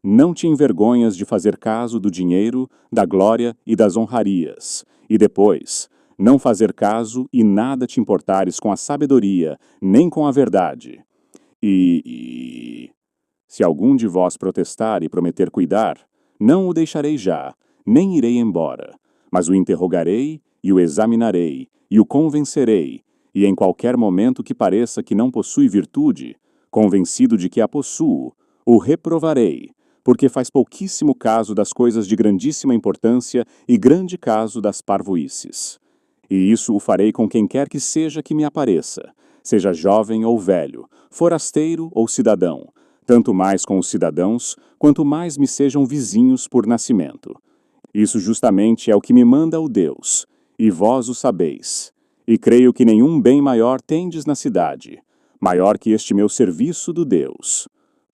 não te envergonhas de fazer caso do dinheiro, da glória e das honrarias, e depois não fazer caso e nada te importares com a sabedoria, nem com a verdade. Se algum de vós protestar e prometer cuidar, não o deixarei já, nem irei embora, mas o interrogarei e o examinarei, e o convencerei, e em qualquer momento que pareça que não possui virtude, convencido de que a possuo, o reprovarei, porque faz pouquíssimo caso das coisas de grandíssima importância e grande caso das parvoíces. E isso o farei com quem quer que seja que me apareça, seja jovem ou velho, forasteiro ou cidadão, tanto mais com os cidadãos, quanto mais me sejam vizinhos por nascimento. Isso justamente é o que me manda o Deus, e vós o sabeis. E creio que nenhum bem maior tendes na cidade, maior que este meu serviço do Deus.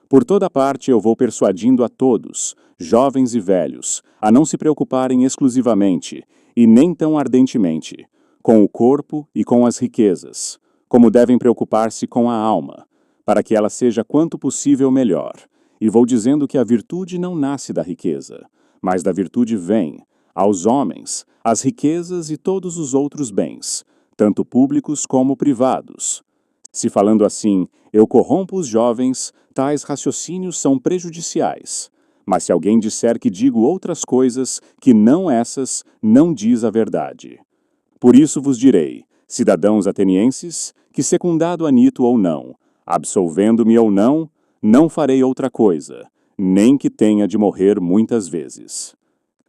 Por toda parte eu vou persuadindo a todos, jovens e velhos, a não se preocuparem exclusivamente, e nem tão ardentemente, com o corpo e com as riquezas, como devem preocupar-se com a alma, para que ela seja quanto possível melhor. E vou dizendo que a virtude não nasce da riqueza, mas da virtude vem, aos homens, as riquezas e todos os outros bens, tanto públicos como privados. Se falando assim, eu corrompo os jovens, tais raciocínios são prejudiciais. Mas se alguém disser que digo outras coisas que não essas, não diz a verdade. Por isso vos direi, cidadãos atenienses, que secundado Anito ou não, absolvendo-me ou não, não farei outra coisa, nem que tenha de morrer muitas vezes.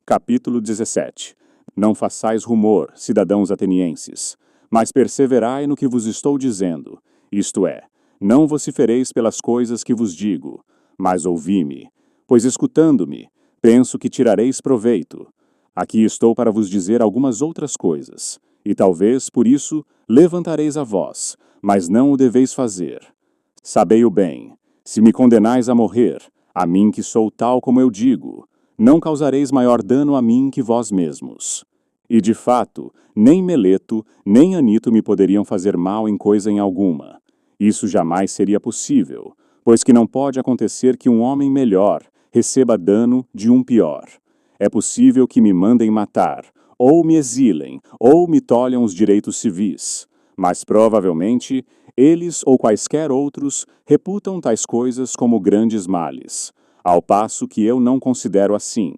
Capítulo 17. Não façais rumor, cidadãos atenienses, mas perseverai no que vos estou dizendo, isto é, não vocifereis pelas coisas que vos digo, mas ouvi-me, pois escutando-me, penso que tirareis proveito. Aqui estou para vos dizer algumas outras coisas, e talvez, por isso, levantareis a voz, mas não o deveis fazer. Sabei-o bem, se me condenais a morrer, a mim que sou tal como eu digo, não causareis maior dano a mim que vós mesmos. E de fato, nem Meleto, nem Anito me poderiam fazer mal em coisa em alguma. Isso jamais seria possível, pois que não pode acontecer que um homem melhor receba dano de um pior. É possível que me mandem matar, ou me exilem, ou me tolham os direitos civis, mas provavelmente eles ou quaisquer outros reputam tais coisas como grandes males, ao passo que eu não considero assim,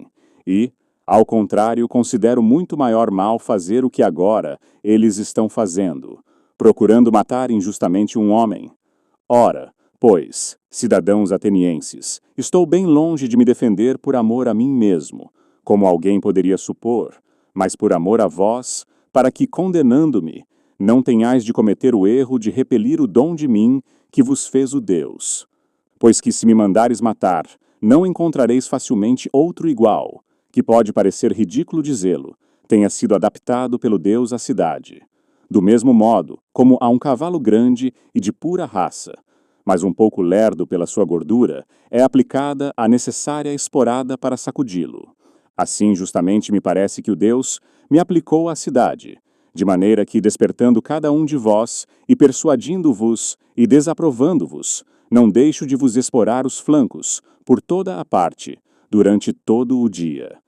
e, ao contrário, considero muito maior mal fazer o que agora eles estão fazendo, procurando matar injustamente um homem. Ora, pois, cidadãos atenienses, estou bem longe de me defender por amor a mim mesmo, como alguém poderia supor, mas por amor a vós, para que, condenando-me, não tenhais de cometer o erro de repelir o dom de mim que vos fez o Deus. Pois que se me mandares matar, não encontrareis facilmente outro igual, que pode parecer ridículo dizê-lo, tenha sido adaptado pelo Deus à cidade. Do mesmo modo, como a um cavalo grande e de pura raça, mas um pouco lerdo pela sua gordura, é aplicada a necessária esporada para sacudi-lo. Assim, justamente me parece que o Deus me aplicou à cidade, de maneira que, despertando cada um de vós, e persuadindo-vos, e desaprovando-vos, não deixo de vos esporar os flancos, por toda a parte, durante todo o dia.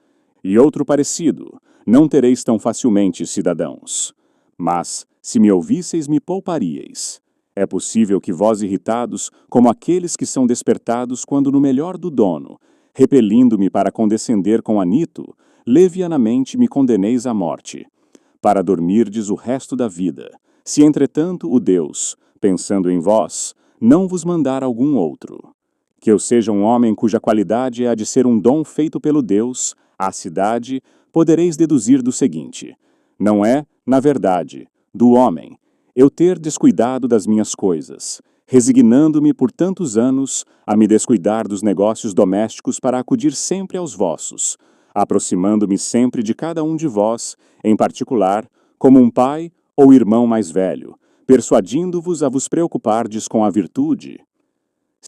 E outro parecido, não tereis tão facilmente, cidadãos. Mas, se me ouvisseis, me pouparíeis. É possível que vós irritados, como aqueles que são despertados quando no melhor do dono, repelindo-me para condescender com Anito, levianamente me condeneis à morte, para dormirdes o resto da vida, se entretanto o Deus, pensando em vós, não vos mandar algum outro. Que eu seja um homem cuja qualidade é a de ser um dom feito pelo Deus, à cidade, podereis deduzir do seguinte: não é, na verdade, do homem, eu ter descuidado das minhas coisas, resignando-me por tantos anos a me descuidar dos negócios domésticos para acudir sempre aos vossos, aproximando-me sempre de cada um de vós, em particular, como um pai ou irmão mais velho, persuadindo-vos a vos preocupardes com a virtude.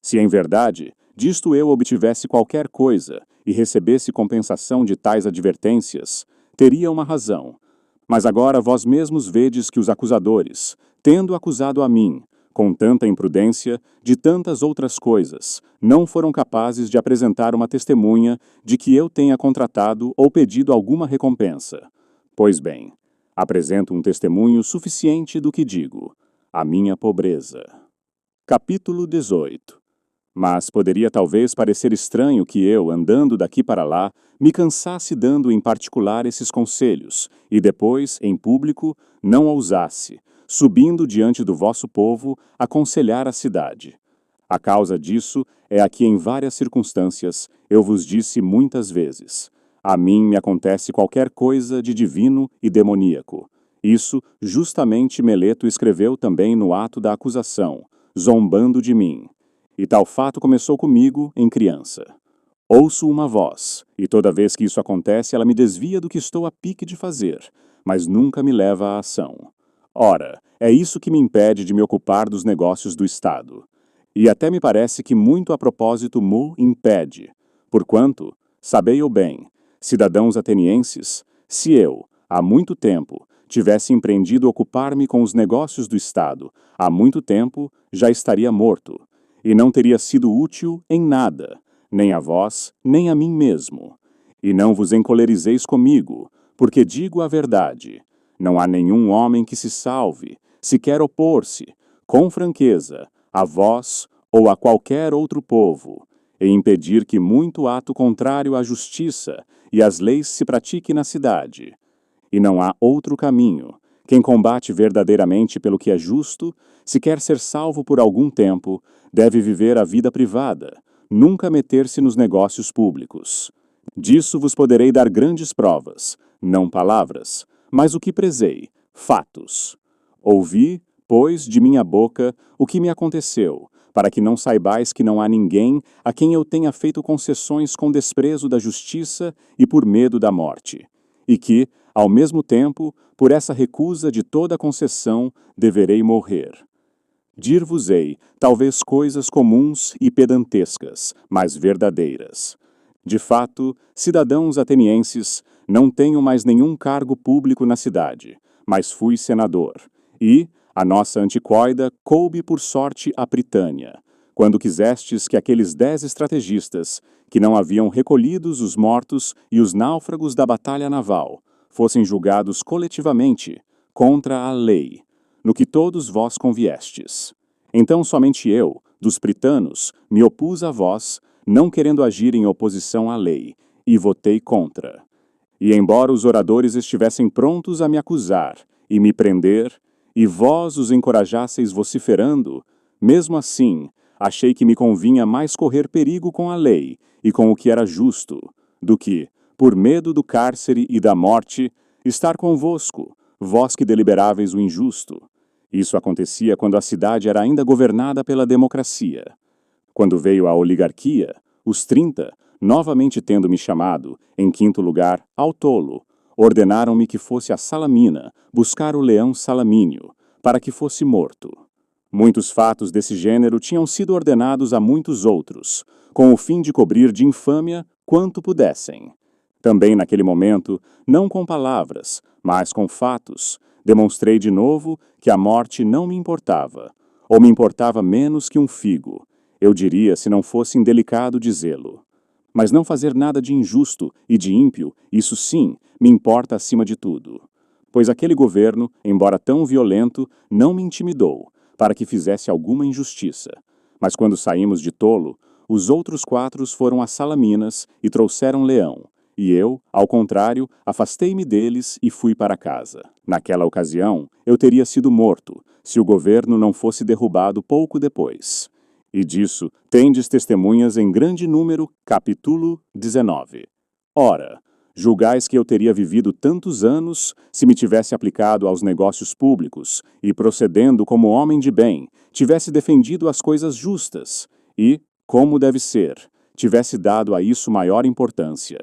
Se em verdade disto eu obtivesse qualquer coisa e recebesse compensação de tais advertências, teria uma razão. Mas agora vós mesmos vedes que os acusadores, tendo acusado a mim, com tanta imprudência, de tantas outras coisas, não foram capazes de apresentar uma testemunha de que eu tenha contratado ou pedido alguma recompensa. Pois bem, apresento um testemunho suficiente do que digo, a minha pobreza. Capítulo 18. Mas poderia talvez parecer estranho que eu, andando daqui para lá, me cansasse dando em particular esses conselhos, e depois, em público, não ousasse, subindo diante do vosso povo, aconselhar a cidade. A causa disso é a que em várias circunstâncias eu vos disse muitas vezes. A mim me acontece qualquer coisa de divino e demoníaco. Isso justamente Meleto escreveu também no ato da acusação, zombando de mim. E tal fato começou comigo em criança. Ouço uma voz, e toda vez que isso acontece ela me desvia do que estou a pique de fazer, mas nunca me leva à ação. Ora, é isso que me impede de me ocupar dos negócios do Estado. E até me parece que muito a propósito mo impede, porquanto, sabei-o bem, cidadãos atenienses, se eu, há muito tempo, tivesse empreendido ocupar-me com os negócios do Estado, há muito tempo já estaria morto, e não teria sido útil em nada, nem a vós, nem a mim mesmo. E não vos encolerizeis comigo, porque digo a verdade. Não há nenhum homem que se salve, se quer opor-se, com franqueza, a vós ou a qualquer outro povo, e impedir que muito ato contrário à justiça e às leis se pratique na cidade. E não há outro caminho. Quem combate verdadeiramente pelo que é justo, se quer ser salvo por algum tempo, deve viver a vida privada, nunca meter-se nos negócios públicos. Disso vos poderei dar grandes provas, não palavras, mas o que prezei, fatos. Ouvi, pois, de minha boca o que me aconteceu, para que não saibais que não há ninguém a quem eu tenha feito concessões com desprezo da justiça e por medo da morte, e que, ao mesmo tempo, por essa recusa de toda concessão, deverei morrer. Dir-vos-ei, talvez coisas comuns e pedantescas, mas verdadeiras. De fato, cidadãos atenienses, não tenho mais nenhum cargo público na cidade, mas fui senador. E, a nossa antiquoida coube por sorte a Pritânia, quando quisestes que aqueles 10 estrategistas, que não haviam recolhidos os mortos e os náufragos da batalha naval, fossem julgados coletivamente, contra a lei, no que todos vós conviestes. Então somente eu, dos pritanos, me opus a vós, não querendo agir em oposição à lei, e votei contra. E embora os oradores estivessem prontos a me acusar e me prender, e vós os encorajasseis vociferando, mesmo assim, achei que me convinha mais correr perigo com a lei e com o que era justo, do que, por medo do cárcere e da morte, estar convosco, vós que deliberáveis o injusto. Isso acontecia quando a cidade era ainda governada pela democracia. Quando veio a oligarquia, os 30, novamente tendo me chamado, em quinto lugar, ao tolo, ordenaram-me que fosse a Salamina buscar o leão Salamínio, para que fosse morto. Muitos fatos desse gênero tinham sido ordenados a muitos outros, com o fim de cobrir de infâmia quanto pudessem. Também naquele momento, não com palavras, mas com fatos, demonstrei de novo que a morte não me importava, ou me importava menos que um figo, eu diria se não fosse indelicado dizê-lo. Mas não fazer nada de injusto e de ímpio, isso sim, me importa acima de tudo. Pois aquele governo, embora tão violento, não me intimidou, para que fizesse alguma injustiça. Mas quando saímos de Tolo, os outros 4 foram a Salaminas e trouxeram leão, e eu, ao contrário, afastei-me deles e fui para casa. Naquela ocasião, eu teria sido morto, se o governo não fosse derrubado pouco depois. E disso tendes testemunhas em grande número, capítulo 19. Ora, julgais que eu teria vivido tantos anos se me tivesse aplicado aos negócios públicos e, procedendo como homem de bem, tivesse defendido as coisas justas e, como deve ser, tivesse dado a isso maior importância.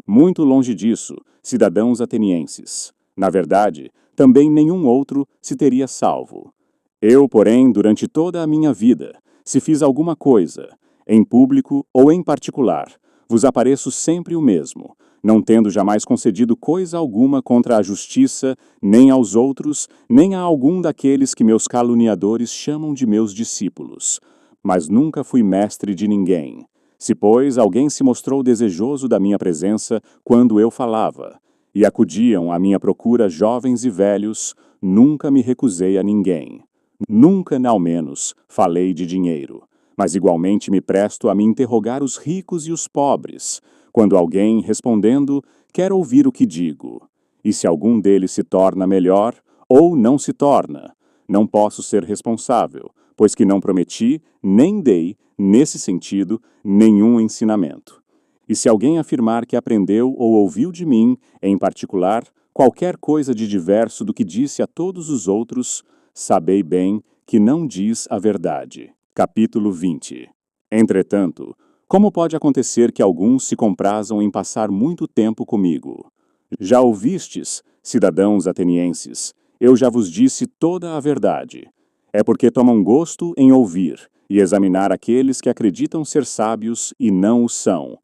Muito longe disso, cidadãos atenienses. Na verdade, também nenhum outro se teria salvo. Eu, porém, durante toda a minha vida, se fiz alguma coisa, em público ou em particular, vos apareço sempre o mesmo, não tendo jamais concedido coisa alguma contra a justiça, nem aos outros, nem a algum daqueles que meus caluniadores chamam de meus discípulos. Mas nunca fui mestre de ninguém. Se, pois, alguém se mostrou desejoso da minha presença quando eu falava, e acudiam à minha procura jovens e velhos, nunca me recusei a ninguém. Nunca, ao menos, falei de dinheiro, mas igualmente me presto a me interrogar os ricos e os pobres, quando alguém, respondendo, quer ouvir o que digo. E se algum deles se torna melhor, ou não se torna, não posso ser responsável, pois que não prometi, nem dei, nesse sentido, nenhum ensinamento. E se alguém afirmar que aprendeu ou ouviu de mim, em particular, qualquer coisa de diverso do que disse a todos os outros, sabei bem que não diz a verdade. Capítulo 20. Entretanto, como pode acontecer que alguns se comprazam em passar muito tempo comigo? Já ouvistes, cidadãos atenienses, eu já vos disse toda a verdade. É porque tomam gosto em ouvir e examinar aqueles que acreditam ser sábios e não o são.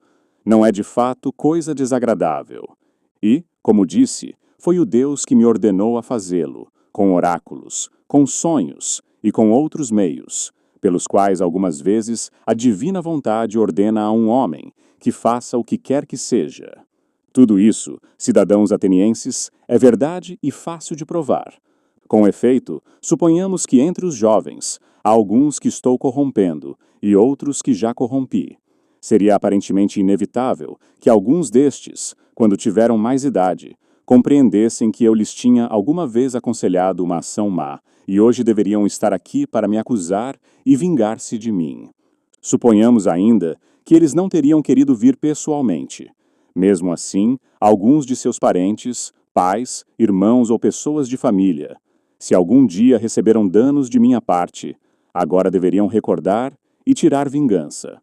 Não é de fato coisa desagradável. E, como disse, foi o Deus que me ordenou a fazê-lo, com oráculos, com sonhos e com outros meios, pelos quais algumas vezes a divina vontade ordena a um homem que faça o que quer que seja. Tudo isso, cidadãos atenienses, é verdade e fácil de provar. Com efeito, suponhamos que entre os jovens há alguns que estou corrompendo e outros que já corrompi. Seria aparentemente inevitável que alguns destes, quando tiveram mais idade, compreendessem que eu lhes tinha alguma vez aconselhado uma ação má, e hoje deveriam estar aqui para me acusar e vingar-se de mim. Suponhamos ainda que eles não teriam querido vir pessoalmente. Mesmo assim, alguns de seus parentes, pais, irmãos ou pessoas de família, se algum dia receberam danos de minha parte, agora deveriam recordar e tirar vingança.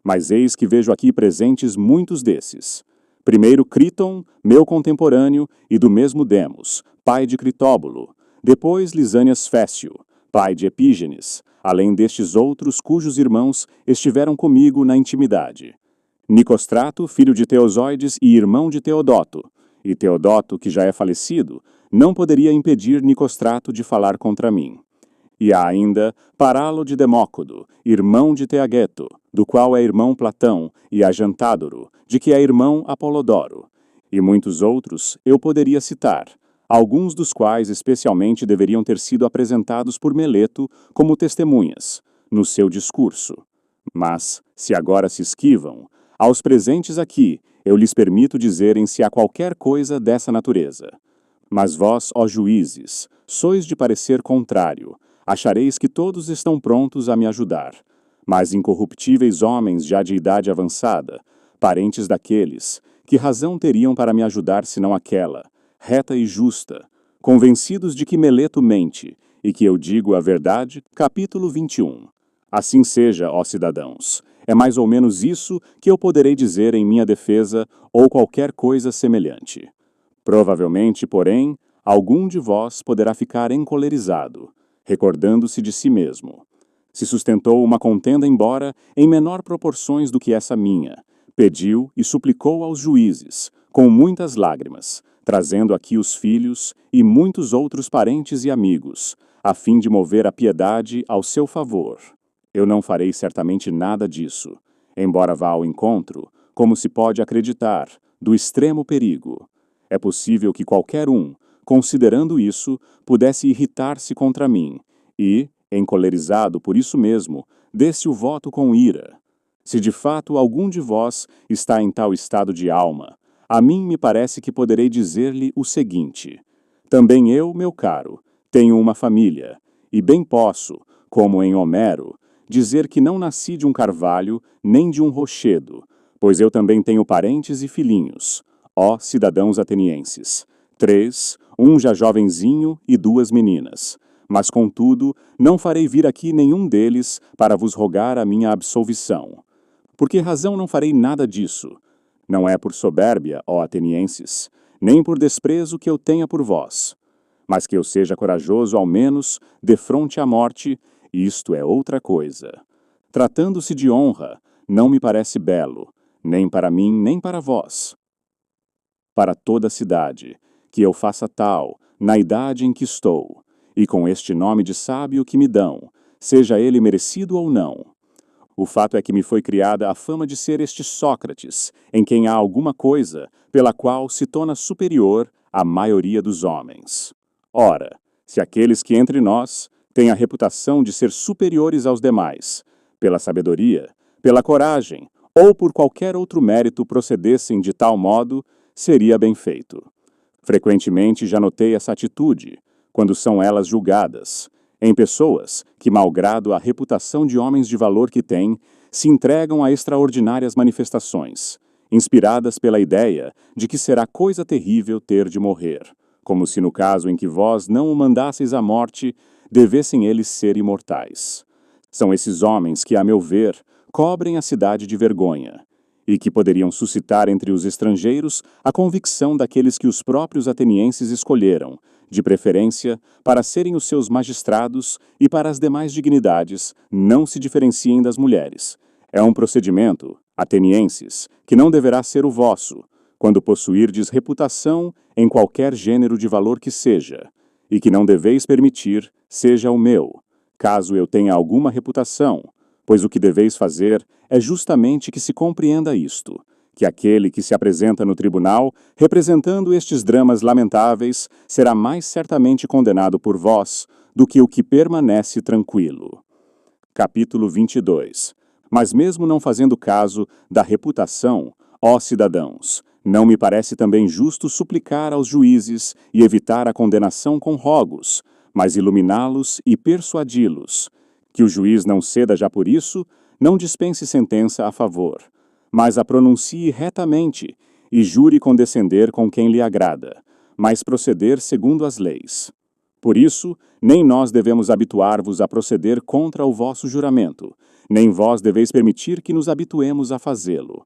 Mas eis que vejo aqui presentes muitos desses. Primeiro Criton, meu contemporâneo, e do mesmo Demos, pai de Critóbulo. Depois Lisânias Fécio, pai de Epígenes, além destes outros cujos irmãos estiveram comigo na intimidade. Nicostrato, filho de Teosóides e irmão de Teodoto. E Teodoto, que já é falecido, não poderia impedir Nicostrato de falar contra mim. E há ainda Paralo de Demócodo, irmão de Teageto, do qual é irmão Platão, e Agentádoro, de que é irmão Apolodoro. E muitos outros eu poderia citar, alguns dos quais especialmente deveriam ter sido apresentados por Meleto como testemunhas, no seu discurso. Mas, se agora se esquivam, aos presentes aqui, eu lhes permito dizerem-se a qualquer coisa dessa natureza. Mas vós, ó juízes, sois de parecer contrário, achareis que todos estão prontos a me ajudar. Mas incorruptíveis homens já de idade avançada, parentes daqueles, que razão teriam para me ajudar senão aquela, reta e justa, convencidos de que Meleto mente, e que eu digo a verdade? Capítulo 21. Assim seja, ó cidadãos. É mais ou menos isso que eu poderei dizer em minha defesa ou qualquer coisa semelhante. Provavelmente, porém, algum de vós poderá ficar encolerizado, recordando-se de si mesmo. Se sustentou uma contenda embora em menor proporções do que essa minha, pediu e suplicou aos juízes, com muitas lágrimas, trazendo aqui os filhos e muitos outros parentes e amigos, a fim de mover a piedade ao seu favor. Eu não farei certamente nada disso, embora vá ao encontro, como se pode acreditar, do extremo perigo. É possível que qualquer um, considerando isso, pudesse irritar-se contra mim e, encolerizado por isso mesmo, desse o voto com ira. Se de fato algum de vós está em tal estado de alma, a mim me parece que poderei dizer-lhe o seguinte: também eu, meu caro, tenho uma família, e bem posso, como em Homero, dizer que não nasci de um carvalho nem de um rochedo, pois eu também tenho parentes e filhinhos, ó cidadãos atenienses, 3, um já jovenzinho e 2 meninas. Mas, contudo, não farei vir aqui nenhum deles para vos rogar a minha absolvição. Por que razão não farei nada disso? Não é por soberbia, ó atenienses, nem por desprezo que eu tenha por vós, mas que eu seja corajoso ao menos defronte à morte, isto é outra coisa. Tratando-se de honra, não me parece belo, nem para mim nem para vós. Para toda a cidade, que eu faça tal, na idade em que estou, e com este nome de sábio que me dão, seja ele merecido ou não. O fato é que me foi criada a fama de ser este Sócrates, em quem há alguma coisa pela qual se torna superior à maioria dos homens. Ora, se aqueles que entre nós têm a reputação de ser superiores aos demais, pela sabedoria, pela coragem ou por qualquer outro mérito procedessem de tal modo, seria bem feito. Frequentemente já notei essa atitude, quando são elas julgadas, em pessoas que, malgrado a reputação de homens de valor que têm, se entregam a extraordinárias manifestações, inspiradas pela ideia de que será coisa terrível ter de morrer, como se no caso em que vós não o mandasseis à morte, devessem eles ser imortais. São esses homens que, a meu ver, cobrem a cidade de vergonha, e que poderiam suscitar entre os estrangeiros a convicção daqueles que os próprios atenienses escolheram, de preferência, para serem os seus magistrados e para as demais dignidades, não se diferenciem das mulheres. É um procedimento, atenienses, que não deverá ser o vosso, quando possuirdes reputação em qualquer gênero de valor que seja, e que não deveis permitir seja o meu, caso eu tenha alguma reputação, pois o que deveis fazer é justamente que se compreenda isto, que aquele que se apresenta no tribunal, representando estes dramas lamentáveis, será mais certamente condenado por vós do que o que permanece tranquilo. Capítulo 22. Mas mesmo não fazendo caso da reputação, ó cidadãos, não me parece também justo suplicar aos juízes e evitar a condenação com rogos, mas iluminá-los e persuadi-los. Que o juiz não ceda já por isso, não dispense sentença a favor, mas a pronuncie retamente e jure condescender com quem lhe agrada, mas proceder segundo as leis. Por isso, nem nós devemos habituar-vos a proceder contra o vosso juramento, nem vós deveis permitir que nos habituemos a fazê-lo.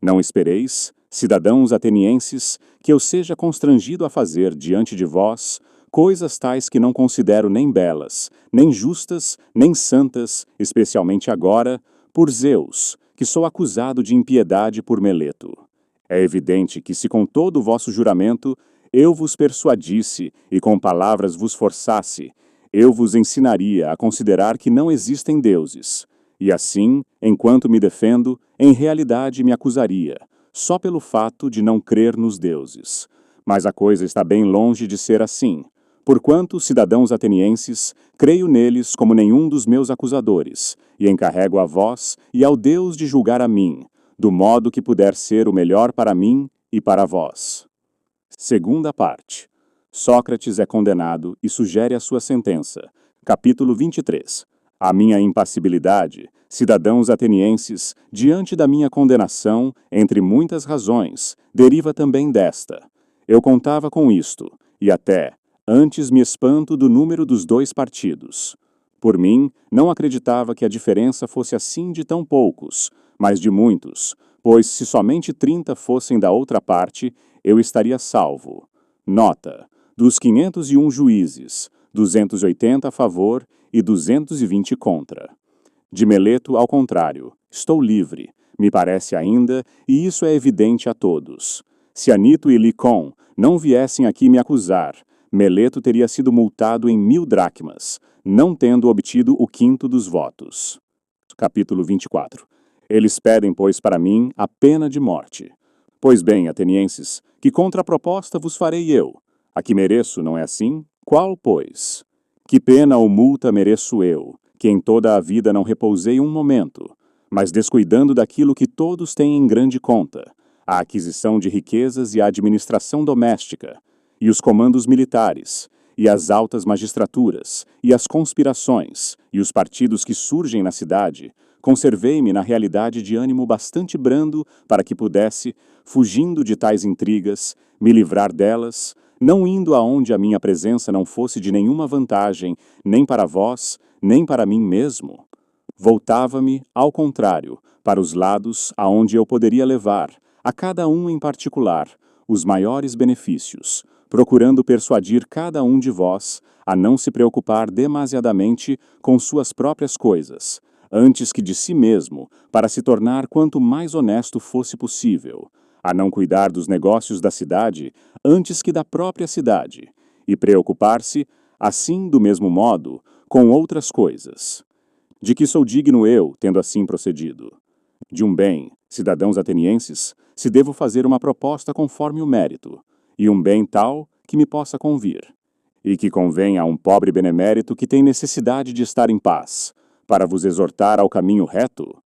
Não espereis, cidadãos atenienses, que eu seja constrangido a fazer diante de vós coisas tais que não considero nem belas, nem justas, nem santas, especialmente agora, por Zeus, que sou acusado de impiedade por Meleto. É evidente que se com todo o vosso juramento eu vos persuadisse e com palavras vos forçasse, eu vos ensinaria a considerar que não existem deuses. E assim, enquanto me defendo, em realidade me acusaria, só pelo fato de não crer nos deuses. Mas a coisa está bem longe de ser assim, Porquanto, cidadãos atenienses, creio neles como nenhum dos meus acusadores, e encarrego a vós e ao Deus de julgar a mim, do modo que puder ser o melhor para mim e para vós. Segunda parte. Sócrates é condenado e sugere a sua sentença. Capítulo 23. A minha impassibilidade, cidadãos atenienses, diante da minha condenação, entre muitas razões, deriva também desta. Eu contava com isto, e até antes me espanto do número dos dois partidos. Por mim, não acreditava que a diferença fosse assim de tão poucos, mas de muitos, pois se somente 30 fossem da outra parte, eu estaria salvo. Nota: dos 501 juízes, 280 a favor e 220 contra. De Meleto, ao contrário, estou livre, me parece ainda, e isso é evidente a todos. Se Anito e Licon não viessem aqui me acusar, Meleto teria sido multado em 1000 dracmas, não tendo obtido o quinto dos votos. Capítulo 24. Eles pedem, pois, para mim a pena de morte. Pois bem, atenienses, que contraproposta vos farei eu? A que mereço, não é assim? Qual, pois? Que pena ou multa mereço eu, que em toda a vida não repousei um momento, mas descuidando daquilo que todos têm em grande conta, a aquisição de riquezas e a administração doméstica, e os comandos militares, e as altas magistraturas, e as conspirações, e os partidos que surgem na cidade, conservei-me na realidade de ânimo bastante brando para que pudesse, fugindo de tais intrigas, me livrar delas, não indo aonde a minha presença não fosse de nenhuma vantagem, nem para vós, nem para mim mesmo. Voltava-me, ao contrário, para os lados aonde eu poderia levar, a cada um em particular, os maiores benefícios, procurando persuadir cada um de vós a não se preocupar demasiadamente com suas próprias coisas, antes que de si mesmo, para se tornar quanto mais honesto fosse possível, a não cuidar dos negócios da cidade antes que da própria cidade, e preocupar-se, assim do mesmo modo, com outras coisas. De que sou digno eu, tendo assim procedido? De um bem, cidadãos atenienses, se devo fazer uma proposta conforme o mérito, e um bem tal que me possa convir, e que convenha a um pobre benemérito que tem necessidade de estar em paz, para vos exortar ao caminho reto?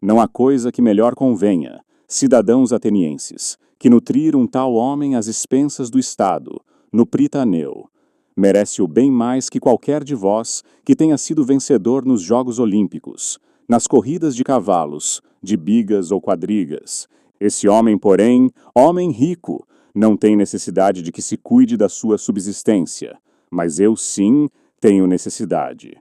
Não há coisa que melhor convenha, cidadãos atenienses, que nutrir um tal homem às expensas do Estado, no Pritaneu. Merece-o bem mais que qualquer de vós que tenha sido vencedor nos Jogos Olímpicos, nas corridas de cavalos, de bigas ou quadrigas. Esse homem, porém, homem rico, não tem necessidade de que se cuide da sua subsistência, mas eu sim tenho necessidade.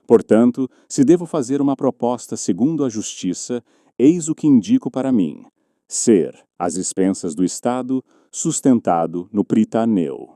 Portanto, se devo fazer uma proposta segundo a justiça, eis o que indico para mim: ser, às expensas do Estado, sustentado no Pritaneu.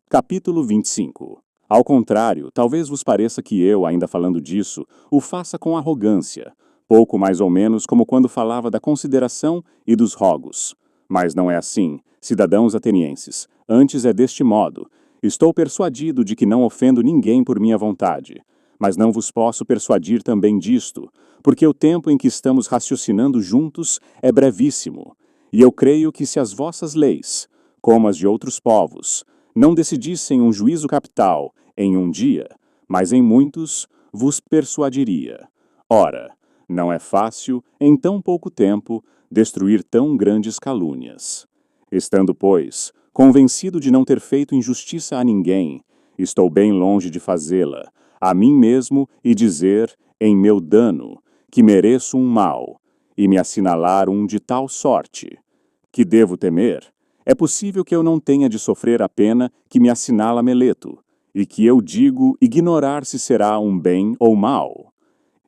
Capítulo 25. Ao contrário, talvez vos pareça que eu, ainda falando disso, o faça com arrogância, pouco mais ou menos como quando falava da consideração e dos rogos. Mas não é assim, cidadãos atenienses, antes é deste modo. Estou persuadido de que não ofendo ninguém por minha vontade, mas não vos posso persuadir também disto, porque o tempo em que estamos raciocinando juntos é brevíssimo, e eu creio que se as vossas leis, como as de outros povos, não decidissem um juízo capital em um dia, mas em muitos, vos persuadiria. Ora, não é fácil, em tão pouco tempo, destruir tão grandes calúnias. Estando, pois, convencido de não ter feito injustiça a ninguém, estou bem longe de fazê-la, a mim mesmo e dizer, em meu dano, que mereço um mal, e me assinalar um de tal sorte. Que devo temer? É possível que eu não tenha de sofrer a pena que me assinala Meleto, e que eu digo ignorar se será um bem ou mal.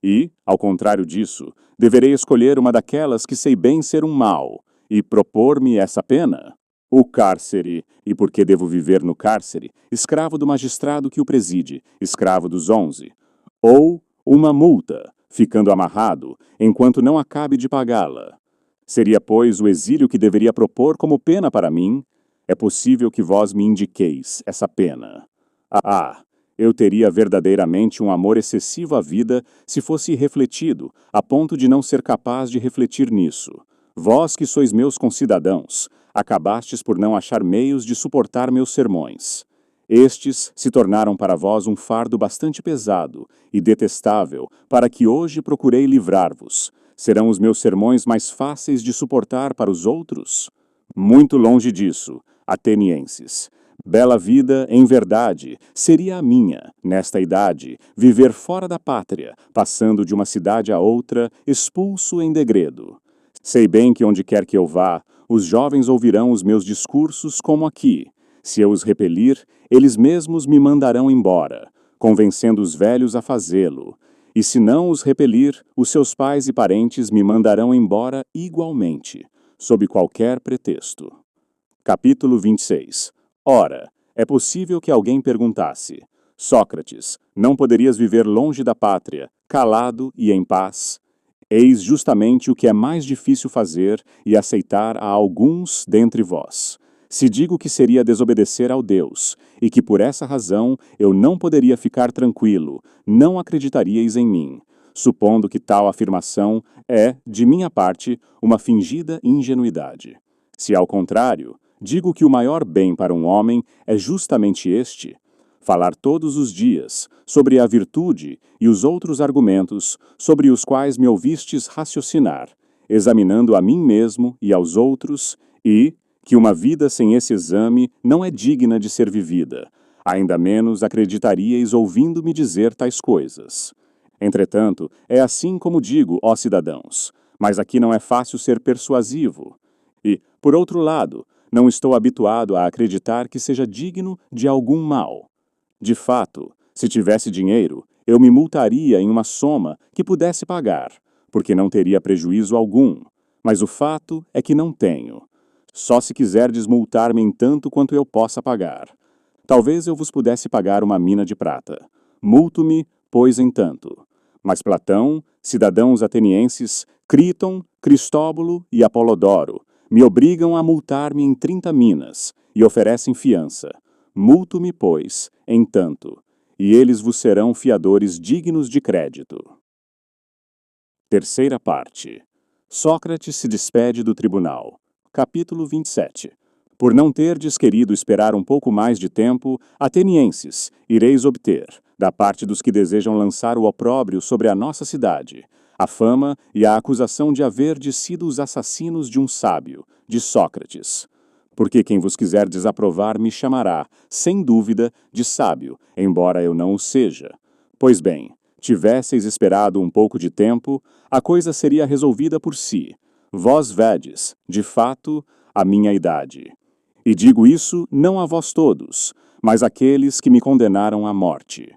E, ao contrário disso, deverei escolher uma daquelas que sei bem ser um mal, e propor-me essa pena? O cárcere, e por que devo viver no cárcere, escravo do magistrado que o preside, escravo dos 11. Ou uma multa, ficando amarrado, enquanto não acabe de pagá-la. Seria, pois, o exílio que deveria propor como pena para mim? É possível que vós me indiqueis essa pena. Eu teria verdadeiramente um amor excessivo à vida se fosse irrefletido, a ponto de não ser capaz de refletir nisso. Vós que sois meus concidadãos, acabastes por não achar meios de suportar meus sermões. Estes se tornaram para vós um fardo bastante pesado e detestável, para que hoje procurei livrar-vos. Serão os meus sermões mais fáceis de suportar para os outros? Muito longe disso, atenienses. Bela vida, em verdade, seria a minha, nesta idade, viver fora da pátria, passando de uma cidade a outra, expulso em degredo. Sei bem que onde quer que eu vá, os jovens ouvirão os meus discursos como aqui. Se eu os repelir, eles mesmos me mandarão embora, convencendo os velhos a fazê-lo. E se não os repelir, os seus pais e parentes me mandarão embora igualmente, sob qualquer pretexto. Capítulo 26. Ora, é possível que alguém perguntasse: Sócrates, não poderias viver longe da pátria, calado e em paz? Eis justamente o que é mais difícil fazer e aceitar a alguns dentre vós. Se digo que seria desobedecer ao Deus, e que por essa razão eu não poderia ficar tranquilo, não acreditaríeis em mim, supondo que tal afirmação é, de minha parte, uma fingida ingenuidade. Se, ao contrário, digo que o maior bem para um homem é justamente este: falar todos os dias sobre a virtude e os outros argumentos sobre os quais me ouvistes raciocinar, examinando a mim mesmo e aos outros, e que uma vida sem esse exame não é digna de ser vivida, ainda menos acreditaríeis ouvindo-me dizer tais coisas. Entretanto, é assim como digo, ó cidadãos, mas aqui não é fácil ser persuasivo. E, por outro lado, não estou habituado a acreditar que seja digno de algum mal. De fato, se tivesse dinheiro, eu me multaria em uma soma que pudesse pagar, porque não teria prejuízo algum. Mas o fato é que não tenho. Só se quiserdes multar-me em tanto quanto eu possa pagar. Talvez eu vos pudesse pagar uma mina de prata. Multo-me, pois, em tanto. Mas Platão, cidadãos atenienses, Críton, Cristóbulo e Apolodoro me obrigam a multar-me em 30 minas e oferecem fiança. Multo-me, pois, em tanto, e eles vos serão fiadores dignos de crédito. Terceira parte. Sócrates se despede do tribunal. Capítulo 27. Por não terdes querido esperar um pouco mais de tempo, atenienses, ireis obter, da parte dos que desejam lançar o opróbrio sobre a nossa cidade, a fama e a acusação de haverdes sido os assassinos de um sábio, de Sócrates. Porque quem vos quiser desaprovar me chamará, sem dúvida, de sábio, embora eu não o seja. Pois bem, tivesseis esperado um pouco de tempo, a coisa seria resolvida por si. Vós vedes, de fato, a minha idade. E digo isso não a vós todos, mas àqueles que me condenaram à morte.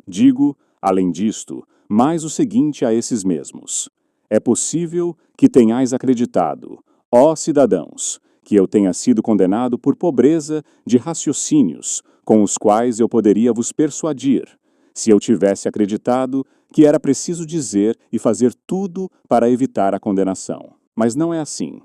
Digo, além disto, mais o seguinte a esses mesmos: é possível que tenhais acreditado, ó cidadãos, que eu tenha sido condenado por pobreza de raciocínios, com os quais eu poderia vos persuadir, se eu tivesse acreditado que era preciso dizer e fazer tudo para evitar a condenação. Mas não é assim.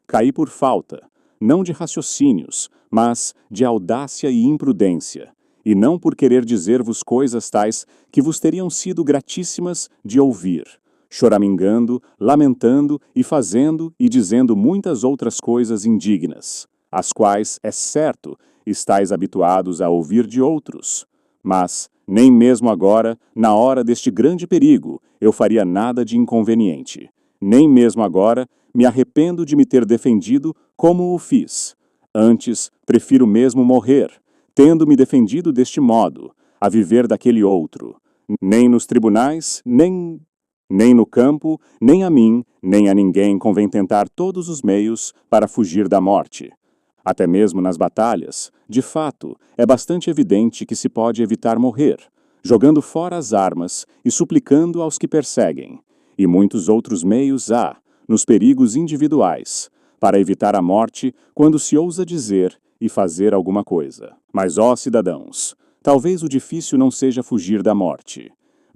Caí por falta, não de raciocínios, mas de audácia e imprudência, e não por querer dizer-vos coisas tais que vos teriam sido gratíssimas de ouvir, choramingando, lamentando e fazendo e dizendo muitas outras coisas indignas, as quais, é certo, estáis habituados a ouvir de outros. Mas, nem mesmo agora, na hora deste grande perigo, eu faria nada de inconveniente. Nem mesmo agora me arrependo de me ter defendido como o fiz. Antes, prefiro mesmo morrer, tendo-me defendido deste modo, a viver daquele outro. Nem nos tribunais, nem no campo, nem a mim, nem a ninguém convém tentar todos os meios para fugir da morte. Até mesmo nas batalhas, de fato, é bastante evidente que se pode evitar morrer, jogando fora as armas e suplicando aos que perseguem. E muitos outros meios há, nos perigos individuais, para evitar a morte quando se ousa dizer e fazer alguma coisa. Mas, ó cidadãos, talvez o difícil não seja fugir da morte.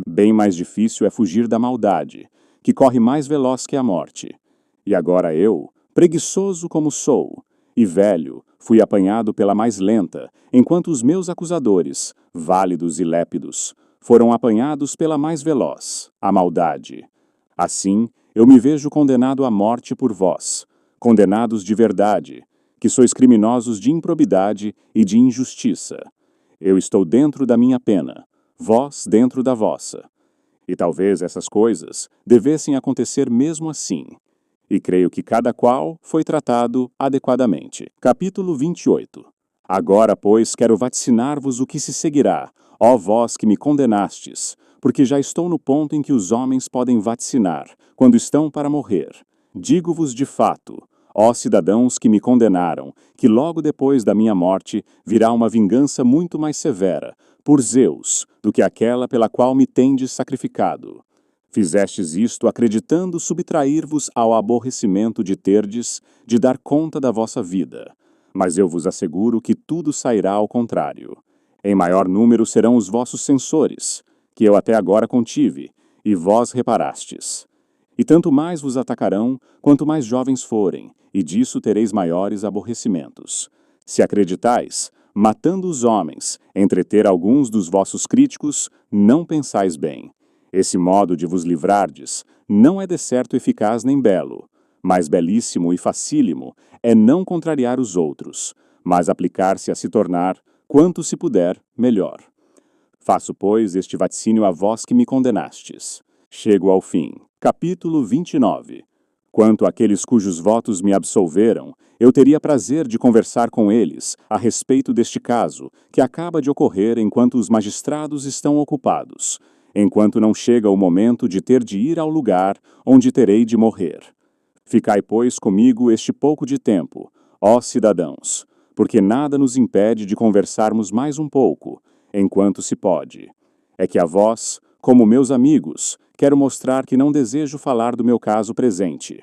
Bem mais difícil é fugir da maldade, que corre mais veloz que a morte. E agora eu, preguiçoso como sou, e velho, fui apanhado pela mais lenta, enquanto os meus acusadores, válidos e lépidos, foram apanhados pela mais veloz, a maldade. Assim, eu me vejo condenado à morte por vós, condenados de verdade, que sois criminosos de improbidade e de injustiça. Eu estou dentro da minha pena, vós dentro da vossa. E talvez essas coisas devessem acontecer mesmo assim. E creio que cada qual foi tratado adequadamente. Capítulo 28. Agora, pois, quero vaticinar-vos o que se seguirá, ó vós que me condenastes, porque já estou no ponto em que os homens podem vaticinar, quando estão para morrer. Digo-vos de fato, ó cidadãos que me condenaram, que logo depois da minha morte virá uma vingança muito mais severa, por Zeus, do que aquela pela qual me tendes sacrificado. Fizestes isto acreditando subtrair-vos ao aborrecimento de terdes, de dar conta da vossa vida. Mas eu vos asseguro que tudo sairá ao contrário. Em maior número serão os vossos censores, que eu até agora contive, e vós reparastes. E tanto mais vos atacarão, quanto mais jovens forem, e disso tereis maiores aborrecimentos. Se acreditais, matando os homens, entreter alguns dos vossos críticos, não pensais bem. Esse modo de vos livrardes não é de certo eficaz nem belo, mas belíssimo e facílimo é não contrariar os outros, mas aplicar-se a se tornar, quanto se puder, melhor. Faço, pois, este vaticínio a vós que me condenastes. Chego ao fim. Capítulo 29. Quanto àqueles cujos votos me absolveram, eu teria prazer de conversar com eles a respeito deste caso, que acaba de ocorrer enquanto os magistrados estão ocupados, enquanto não chega o momento de ter de ir ao lugar onde terei de morrer. Ficai, pois, comigo este pouco de tempo, ó cidadãos, porque nada nos impede de conversarmos mais um pouco, enquanto se pode. É que a vós, como meus amigos, quero mostrar que não desejo falar do meu caso presente.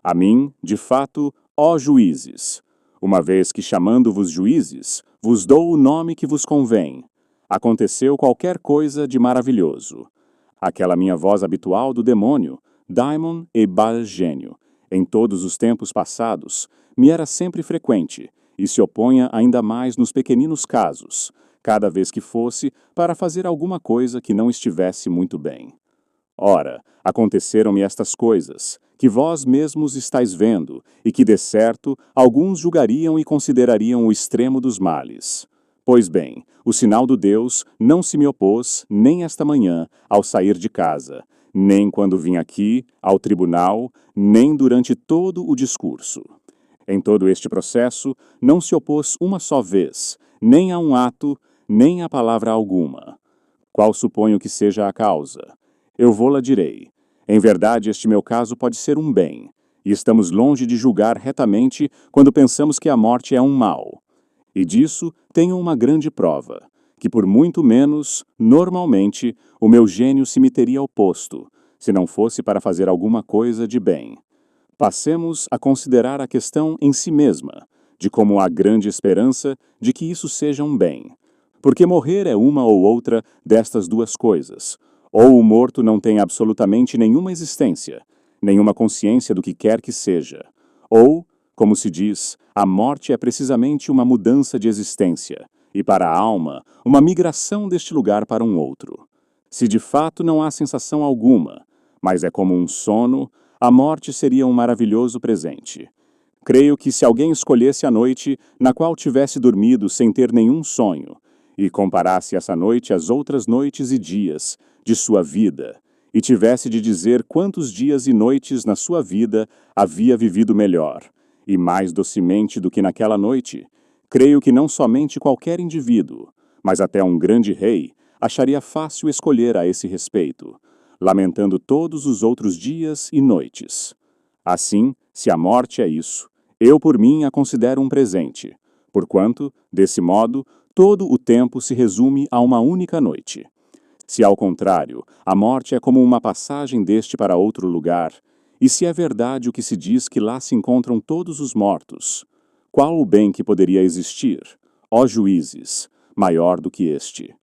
A mim, de fato, ó juízes, uma vez que chamando-vos juízes, vos dou o nome que vos convém. Aconteceu qualquer coisa de maravilhoso. Aquela minha voz habitual do demônio, Daimon e Baal-gênio, em todos os tempos passados, me era sempre frequente, e se opunha ainda mais nos pequeninos casos, cada vez que fosse para fazer alguma coisa que não estivesse muito bem. Ora, aconteceram-me estas coisas, que vós mesmos estáis vendo, e que, de certo, alguns julgariam e considerariam o extremo dos males. Pois bem, o sinal do Deus não se me opôs, nem esta manhã, ao sair de casa, nem quando vim aqui, ao tribunal, nem durante todo o discurso. Em todo este processo, não se opôs uma só vez, nem a um ato, nem a palavra alguma. Qual suponho que seja a causa? Eu vô-la direi. Em verdade, este meu caso pode ser um bem, e estamos longe de julgar retamente quando pensamos que a morte é um mal. E disso tenho uma grande prova, que por muito menos, normalmente, o meu gênio se me teria oposto, se não fosse para fazer alguma coisa de bem. Passemos a considerar a questão em si mesma, de como há grande esperança de que isso seja um bem. Porque morrer é uma ou outra destas duas coisas. Ou o morto não tem absolutamente nenhuma existência, nenhuma consciência do que quer que seja. Ou, como se diz, a morte é precisamente uma mudança de existência, e para a alma, uma migração deste lugar para um outro. Se de fato não há sensação alguma, mas é como um sono, a morte seria um maravilhoso presente. Creio que se alguém escolhesse a noite na qual tivesse dormido sem ter nenhum sonho, e comparasse essa noite às outras noites e dias de sua vida, e tivesse de dizer quantos dias e noites na sua vida havia vivido melhor, e mais docemente do que naquela noite, creio que não somente qualquer indivíduo, mas até um grande rei, acharia fácil escolher a esse respeito, lamentando todos os outros dias e noites. Assim, se a morte é isso, eu por mim a considero um presente, porquanto, desse modo, todo o tempo se resume a uma única noite. Se, ao contrário, a morte é como uma passagem deste para outro lugar, e se é verdade o que se diz que lá se encontram todos os mortos, qual o bem que poderia existir, ó juízes, maior do que este?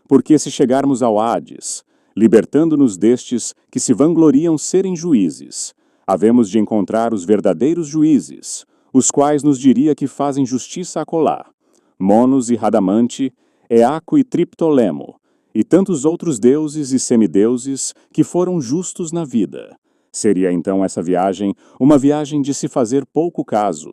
Porque se chegarmos ao Hades, libertando-nos destes que se vangloriam serem juízes, havemos de encontrar os verdadeiros juízes, os quais nos diria que fazem justiça acolá, Monos e Radamante, Eaco e Triptolemo, e tantos outros deuses e semideuses que foram justos na vida. Seria então essa viagem uma viagem de se fazer pouco caso.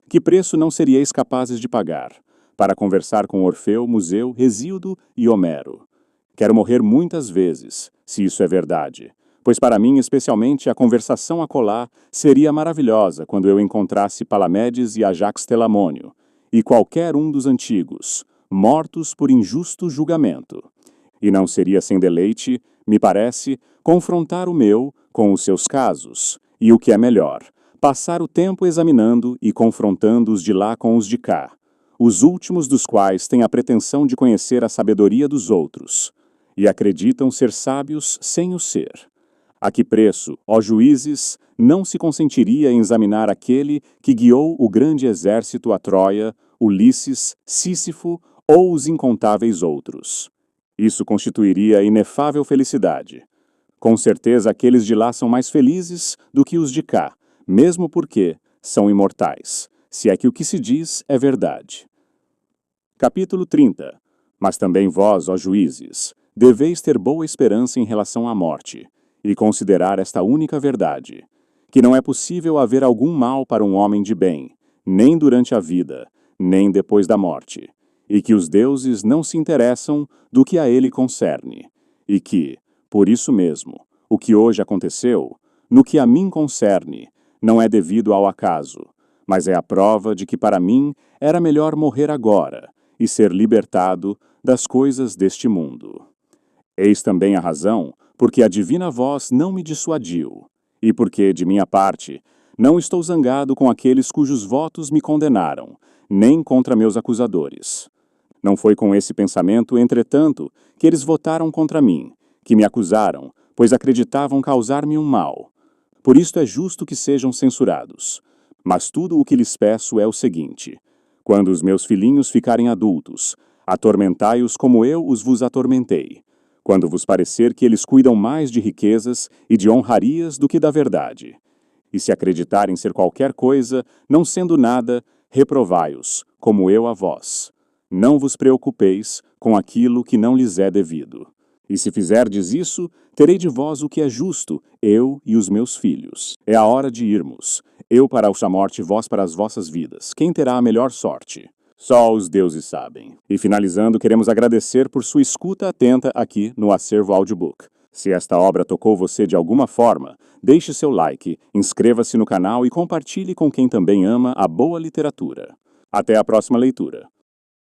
Que preço não seríeis capazes de pagar, para conversar com Orfeu, Museu, Hesíodo e Homero. Quero morrer muitas vezes, se isso é verdade, pois para mim, especialmente, a conversação acolá seria maravilhosa quando eu encontrasse Palamedes e Ajax Telamônio, e qualquer um dos antigos, mortos por injusto julgamento. E não seria sem deleite, me parece, confrontar o meu com os seus casos, e o que é melhor, passar o tempo examinando e confrontando os de lá com os de cá, os últimos dos quais têm a pretensão de conhecer a sabedoria dos outros, e acreditam ser sábios sem o ser. A que preço, ó juízes, não se consentiria em examinar aquele que guiou o grande exército a Troia, Ulisses, Sísifo ou os incontáveis outros? Isso constituiria inefável felicidade. Com certeza aqueles de lá são mais felizes do que os de cá, mesmo porque são imortais, se é que o que se diz é verdade. Capítulo 30. Mas também vós, ó juízes, deveis ter boa esperança em relação à morte, e considerar esta única verdade, que não é possível haver algum mal para um homem de bem, nem durante a vida, nem depois da morte, e que os deuses não se interessam do que a ele concerne, e que, por isso mesmo, o que hoje aconteceu, no que a mim concerne, não é devido ao acaso, mas é a prova de que para mim era melhor morrer agora e ser libertado das coisas deste mundo. Eis também a razão porque a divina voz não me dissuadiu, e porque, de minha parte, não estou zangado com aqueles cujos votos me condenaram, nem contra meus acusadores. Não foi com esse pensamento, entretanto, que eles votaram contra mim, que me acusaram, pois acreditavam causar-me um mal. Por isto é justo que sejam censurados. Mas tudo o que lhes peço é o seguinte: quando os meus filhinhos ficarem adultos, atormentai-os como eu os vos atormentei, quando vos parecer que eles cuidam mais de riquezas e de honrarias do que da verdade. E se acreditarem ser qualquer coisa, não sendo nada, reprovai-os, como eu a vós. Não vos preocupeis com aquilo que não lhes é devido. E se fizerdes isso, terei de vós o que é justo, eu e os meus filhos. É a hora de irmos, eu para a morte, vós para as vossas vidas. Quem terá a melhor sorte? Só os deuses sabem. E finalizando, queremos agradecer por sua escuta atenta aqui no Acervo Audiobook. Se esta obra tocou você de alguma forma, deixe seu like, inscreva-se no canal e compartilhe com quem também ama a boa literatura. Até a próxima leitura.